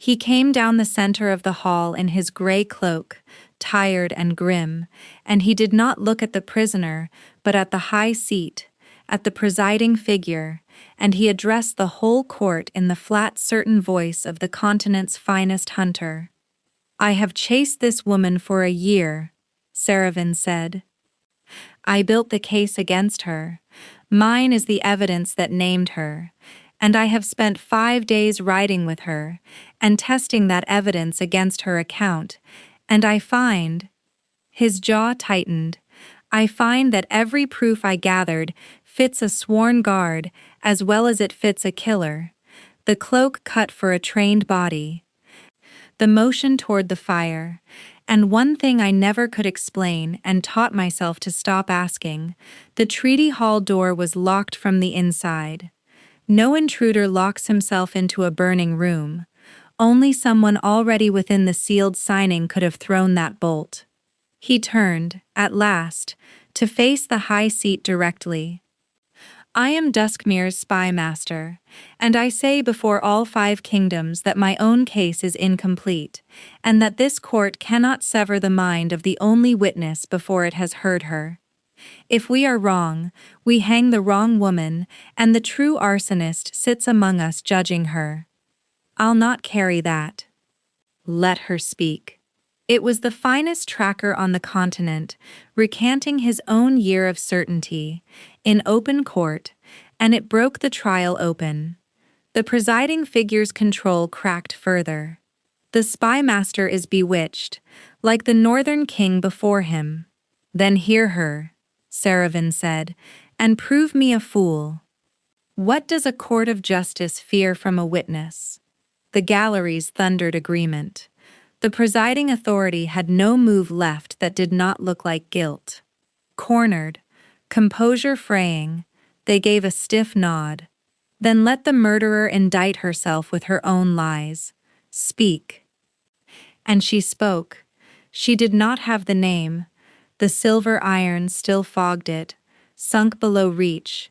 He came down the center of the hall in his gray cloak, tired and grim, and he did not look at the prisoner, but at the high seat, at the presiding figure, and he addressed the whole court in the flat, certain voice of the continent's finest hunter. "I have chased this woman for a year," Saravan said. "I built the case against her. Mine is the evidence that named her, and I have spent 5 days riding with her and testing that evidence against her account, and I find—" His jaw tightened. "I find that every proof I gathered fits a sworn guard as well as it fits a killer. The cloak cut for a trained body." The motion toward the fire, and one thing I never could explain and taught myself to stop asking, the treaty hall door was locked from the inside. No intruder locks himself into a burning room. Only someone already within the sealed signing could have thrown that bolt. He turned, at last, to face the high seat directly. "I am Duskmir's spy master, and I say before all 5 kingdoms that my own case is incomplete, and that this court cannot sever the mind of the only witness before it has heard her. If we are wrong, we hang the wrong woman, and the true arsonist sits among us judging her. I'll not carry that. Let her speak." It was the finest tracker on the continent, recanting his own year of certainty, in open court, and it broke the trial open. The presiding figure's control cracked further. "The spy master is bewitched, like the northern king before him." "Then hear her," Saravan said, "and prove me a fool. What does a court of justice fear from a witness?" The galleries thundered agreement. The presiding authority had no move left that did not look like guilt. Cornered, composure fraying, they gave a stiff nod. "Then let the murderer indict herself with her own lies. Speak." And she spoke. She did not have the name. The silver iron still fogged it, sunk below reach.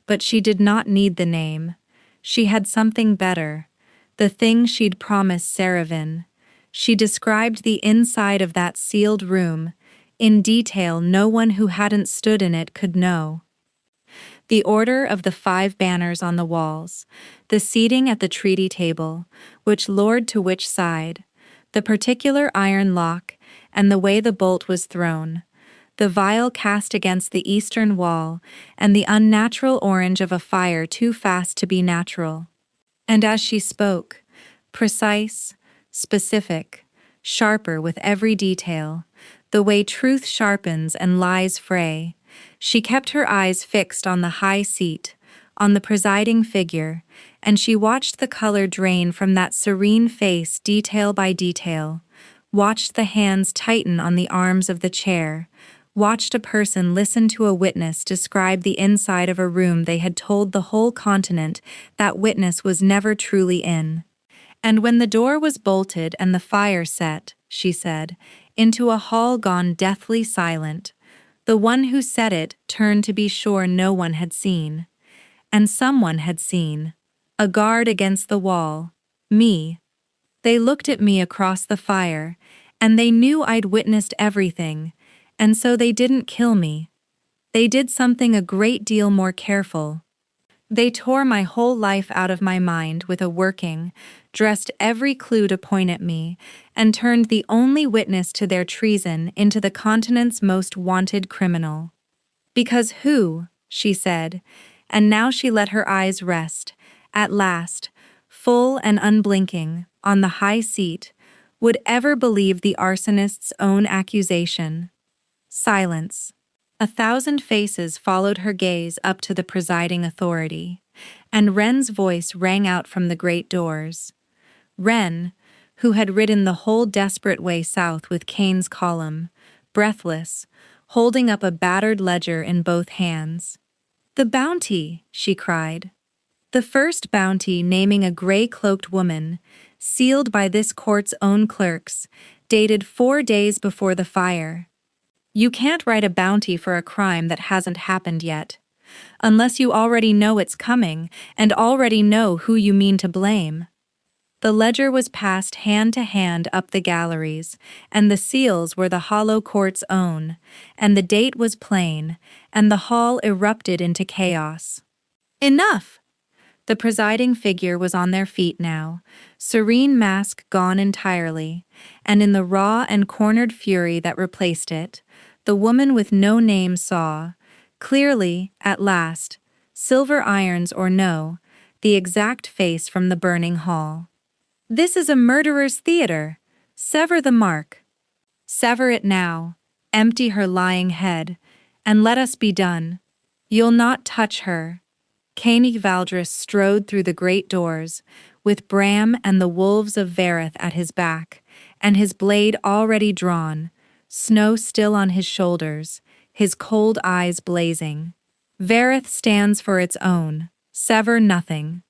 But she did not need the name. She had something better, the thing she'd promised Saravan. She described the inside of that sealed room, in detail no one who hadn't stood in it could know. The order of the 5 banners on the walls, the seating at the treaty table, which lord to which side, the particular iron lock, and the way the bolt was thrown, the vial cast against the eastern wall, and the unnatural orange of a fire too fast to be natural. And as she spoke, precise, specific, sharper with every detail, the way truth sharpens and lies fray, she kept her eyes fixed on the high seat, on the presiding figure, and she watched the color drain from that serene face detail by detail, watched the hands tighten on the arms of the chair, watched a person listen to a witness describe the inside of a room they had told the whole continent that witness was never truly in. And when the door was bolted and the fire set, she said, into a hall gone deathly silent, the one who said it turned to be sure no one had seen. And someone had seen. A guard against the wall. Me. They looked at me across the fire, and they knew I'd witnessed everything, and so they didn't kill me. They did something a great deal more careful. They tore my whole life out of my mind with a working, dressed every clue to point at me, and turned the only witness to their treason into the continent's most wanted criminal. Because who, she said, and now she let her eyes rest, at last, full and unblinking, on the high seat, would ever believe the arsonist's own accusation. Silence. 1,000 faces followed her gaze up to the presiding authority, and Wren's voice rang out from the great doors. Wren, who had ridden the whole desperate way south with Kane's column, breathless, holding up a battered ledger in both hands. "The bounty," she cried. "The first bounty naming a gray-cloaked woman, sealed by this court's own clerks, dated 4 days before the fire. You can't write a bounty for a crime that hasn't happened yet, unless you already know it's coming and already know who you mean to blame." The ledger was passed hand to hand up the galleries, and the seals were the hollow court's own, and the date was plain, and the hall erupted into chaos. "Enough!" The presiding figure was on their feet now, serene mask gone entirely, and in the raw and cornered fury that replaced it, the woman with no name saw, clearly, at last, silver irons or no, the exact face from the burning hall. "This is a murderer's theater. Sever the mark. Sever it now, empty her lying head, and let us be done. You'll not touch her." Koenig Valdris strode through the great doors, with Bram and the wolves of Vareth at his back, and his blade already drawn, snow still on his shoulders, his cold eyes blazing. Vareth stands for its own, sever nothing.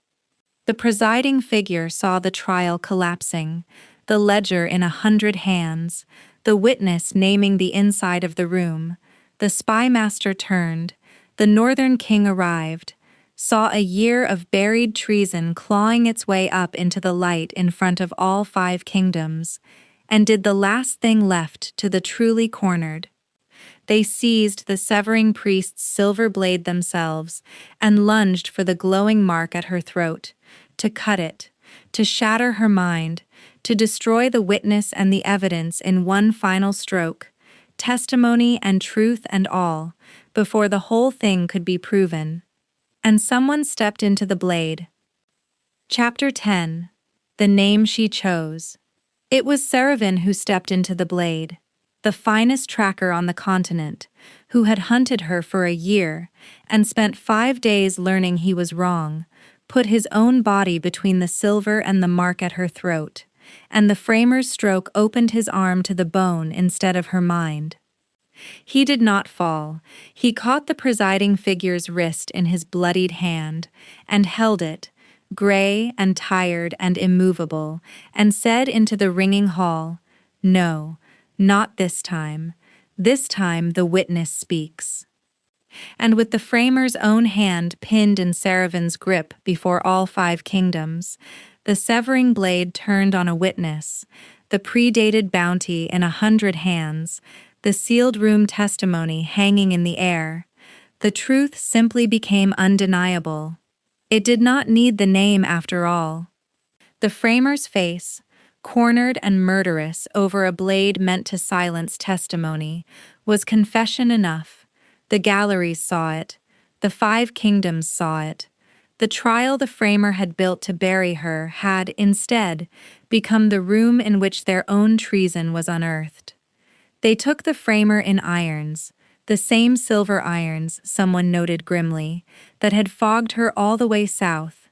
The presiding figure saw the trial collapsing, the ledger in 100 hands, the witness naming the inside of the room. The spymaster turned, the northern king arrived, saw a year of buried treason clawing its way up into the light in front of all 5 kingdoms, and did the last thing left to the truly cornered. They seized the severing priest's silver blade themselves and lunged for the glowing mark at her throat, to cut it, to shatter her mind, to destroy the witness and the evidence in one final stroke, testimony and truth and all, before the whole thing could be proven. And someone stepped into the blade. Chapter 10. The Name She Chose. It was Seravan who stepped into the blade, the finest tracker on the continent, who had hunted her for a year and spent 5 days learning he was wrong, put his own body between the silver and the mark at her throat, and the framer's stroke opened his arm to the bone instead of her mind. He did not fall. He caught the presiding figure's wrist in his bloodied hand, and held it, gray and tired and immovable, and said into the ringing hall, "No, not this time. This time the witness speaks." And with the framer's own hand pinned in Seravan's grip before all 5 kingdoms, the severing blade turned on a witness, the predated bounty in 100 hands, the sealed room testimony hanging in the air, the truth simply became undeniable. It did not need the name after all. The framer's face, cornered and murderous over a blade meant to silence testimony, was confession enough. The galleries saw it. The 5 kingdoms saw it. The trial the framer had built to bury her had, instead, become the room in which their own treason was unearthed. They took the framer in irons, the same silver irons, someone noted grimly, that had fogged her all the way south.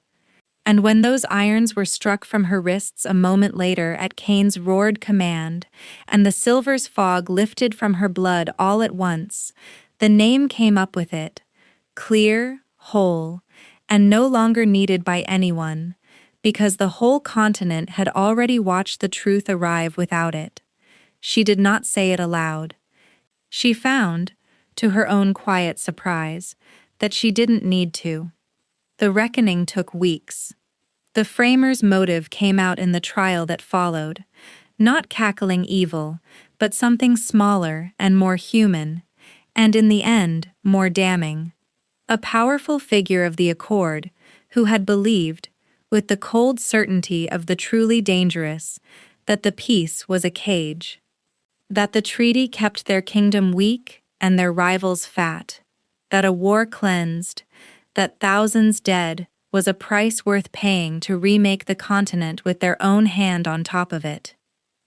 And when those irons were struck from her wrists a moment later at Cain's roared command, and the silver's fog lifted from her blood all at once, the name came up with it, clear, whole, and no longer needed by anyone, because the whole continent had already watched the truth arrive without it. She did not say it aloud. She found, to her own quiet surprise, that she didn't need to. The reckoning took weeks. The framer's motive came out in the trial that followed, not cackling evil, but something smaller and more human, and in the end, more damning. A powerful figure of the accord, who had believed, with the cold certainty of the truly dangerous, that the peace was a cage, that the treaty kept their kingdom weak and their rivals fat, that a war cleansed, that thousands dead was a price worth paying to remake the continent with their own hand on top of it.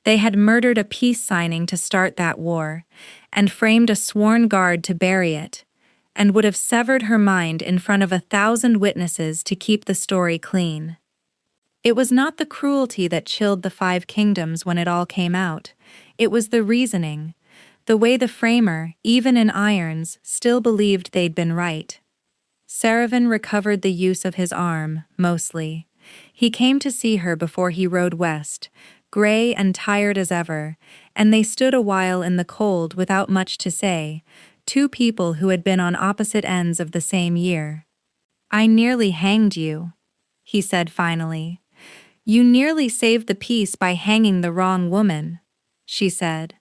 They had murdered a peace signing to start that war, and framed a sworn guard to bury it, and would have severed her mind in front of 1,000 witnesses to keep the story clean. It was not the cruelty that chilled the 5 kingdoms when it all came out. It was the reasoning, the way the framer, even in irons, still believed they'd been right. Saravan recovered the use of his arm, mostly. He came to see her before he rode west, gray and tired as ever, and they stood a while in the cold without much to say, 2 people who had been on opposite ends of the same year. "I nearly hanged you," he said finally. "You nearly saved the peace by hanging the wrong woman," she said.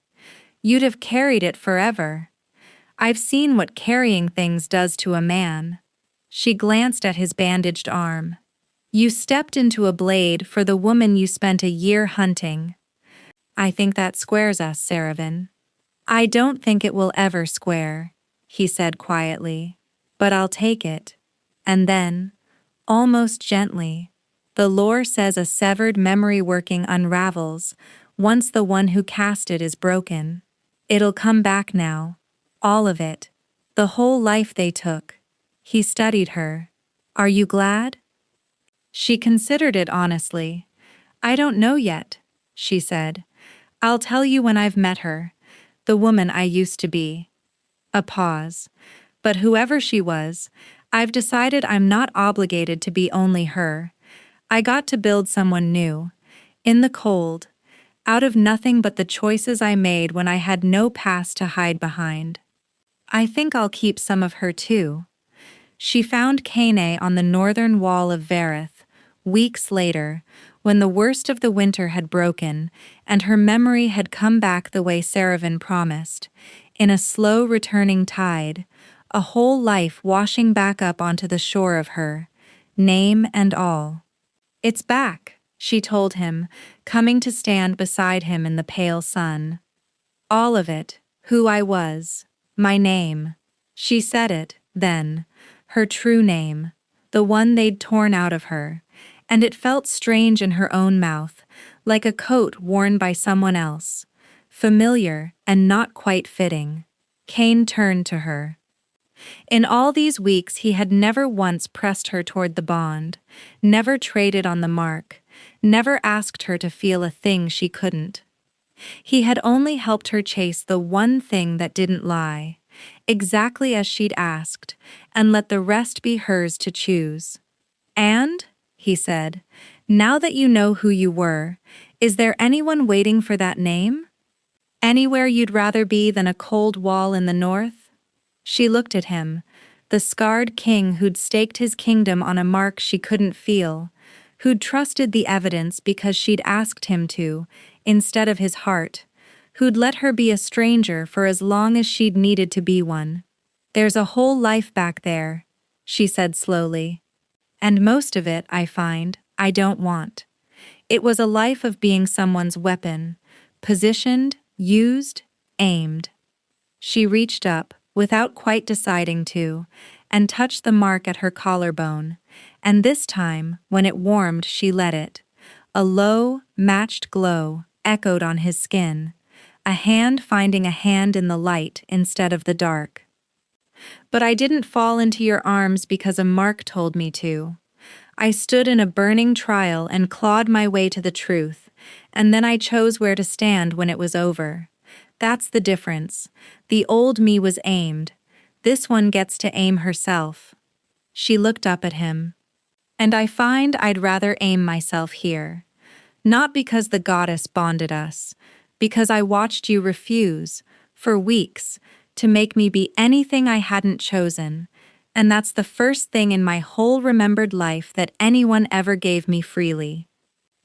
"You'd have carried it forever. I've seen what carrying things does to a man." She glanced at his bandaged arm. "You stepped into a blade for the woman you spent a year hunting." "I think that squares us, Saravan." "I don't think it will ever square," he said quietly, "but I'll take it." And then, almost gently, "The lore says a severed memory working unravels once the one who cast it is broken. It'll come back now. All of it. The whole life they took." He studied her. "Are you glad?" She considered it honestly. "I don't know yet," she said. "I'll tell you when I've met her, the woman I used to be." A pause. "But whoever she was, I've decided I'm not obligated to be only her. I got to build someone new, in the cold, out of nothing but the choices I made when I had no past to hide behind. I think I'll keep some of her too." She found Kane on the northern wall of Vareth, weeks later, when the worst of the winter had broken and her memory had come back the way Saravan promised, in a slow returning tide, a whole life washing back up onto the shore of her, name and all. "It's back," she told him, coming to stand beside him in the pale sun. "All of it, who I was, my name." She said it, then, her true name, the one they'd torn out of her, and it felt strange in her own mouth, like a coat worn by someone else, familiar and not quite fitting. Cain turned to her. In all these weeks he had never once pressed her toward the bond, never traded on the mark, never asked her to feel a thing she couldn't. He had only helped her chase the one thing that didn't lie, exactly as she'd asked, and let the rest be hers to choose. "And," he said, "now that you know who you were, is there anyone waiting for that name? Anywhere you'd rather be than a cold wall in the north?" She looked at him, the scarred king who'd staked his kingdom on a mark she couldn't feel, who'd trusted the evidence because she'd asked him to, instead of his heart, who'd let her be a stranger for as long as she'd needed to be one. "There's a whole life back there," she said slowly. "And most of it, I find, I don't want." It was a life of being someone's weapon, positioned, used, aimed. She reached up, without quite deciding to, and touched the mark at her collarbone, and this time, when it warmed, she let it. A low, matched glow echoed on his skin, a hand finding a hand in the light instead of the dark. "But I didn't fall into your arms because a mark told me to. I stood in a burning trial and clawed my way to the truth, and then I chose where to stand when it was over. That's the difference. The old me was aimed. This one gets to aim herself." She looked up at him. "And I find I'd rather aim myself here. Not because the goddess bonded us, because I watched you refuse, for weeks, to make me be anything I hadn't chosen, and that's the first thing in my whole remembered life that anyone ever gave me freely."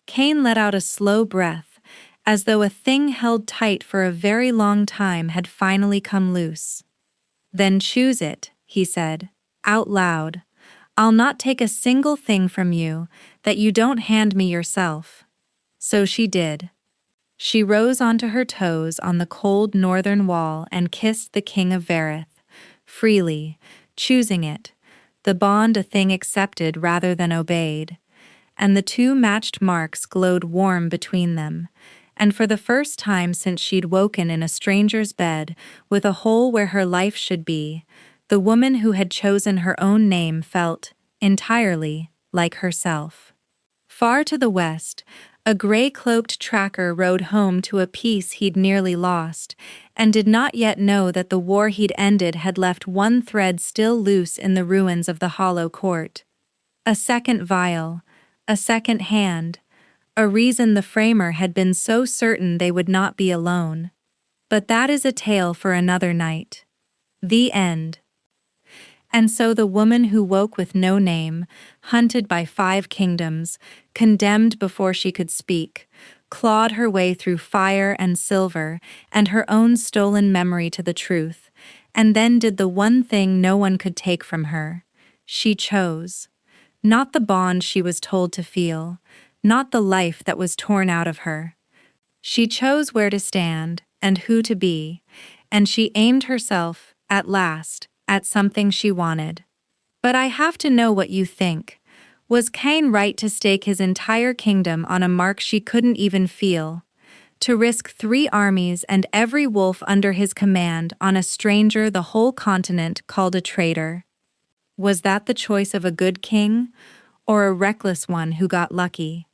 Cain let out a slow breath, as though a thing held tight for a very long time had finally come loose. "Then choose it," he said, out loud. "I'll not take a single thing from you that you don't hand me yourself." So she did. She rose onto her toes on the cold northern wall and kissed the King of Vareth, freely, choosing it, the bond a thing accepted rather than obeyed. And the two matched marks glowed warm between them, and for the first time since she'd woken in a stranger's bed with a hole where her life should be, the woman who had chosen her own name felt, entirely, like herself. Far to the west, a gray-cloaked tracker rode home to a piece he'd nearly lost, and did not yet know that the war he'd ended had left one thread still loose in the ruins of the hollow court. A second vial, a second hand, a reason the framer had been so certain they would not be alone. But that is a tale for another night. The end. And so the woman who woke with no name, hunted by 5 kingdoms, condemned before she could speak, clawed her way through fire and silver and her own stolen memory to the truth, and then did the one thing no one could take from her. She chose. Not the bond she was told to feel, not the life that was torn out of her. She chose where to stand and who to be, and she aimed herself, at last, at something she wanted. But I have to know what you think. Was Cain right to stake his entire kingdom on a mark she couldn't even feel? To risk 3 armies and every wolf under his command on a stranger the whole continent called a traitor? Was that the choice of a good king, or a reckless one who got lucky?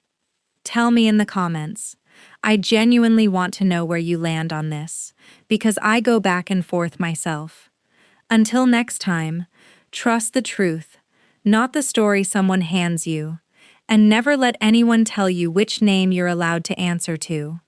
Tell me in the comments. I genuinely want to know where you land on this, because I go back and forth myself. Until next time, trust the truth, not the story someone hands you, and never let anyone tell you which name you're allowed to answer to.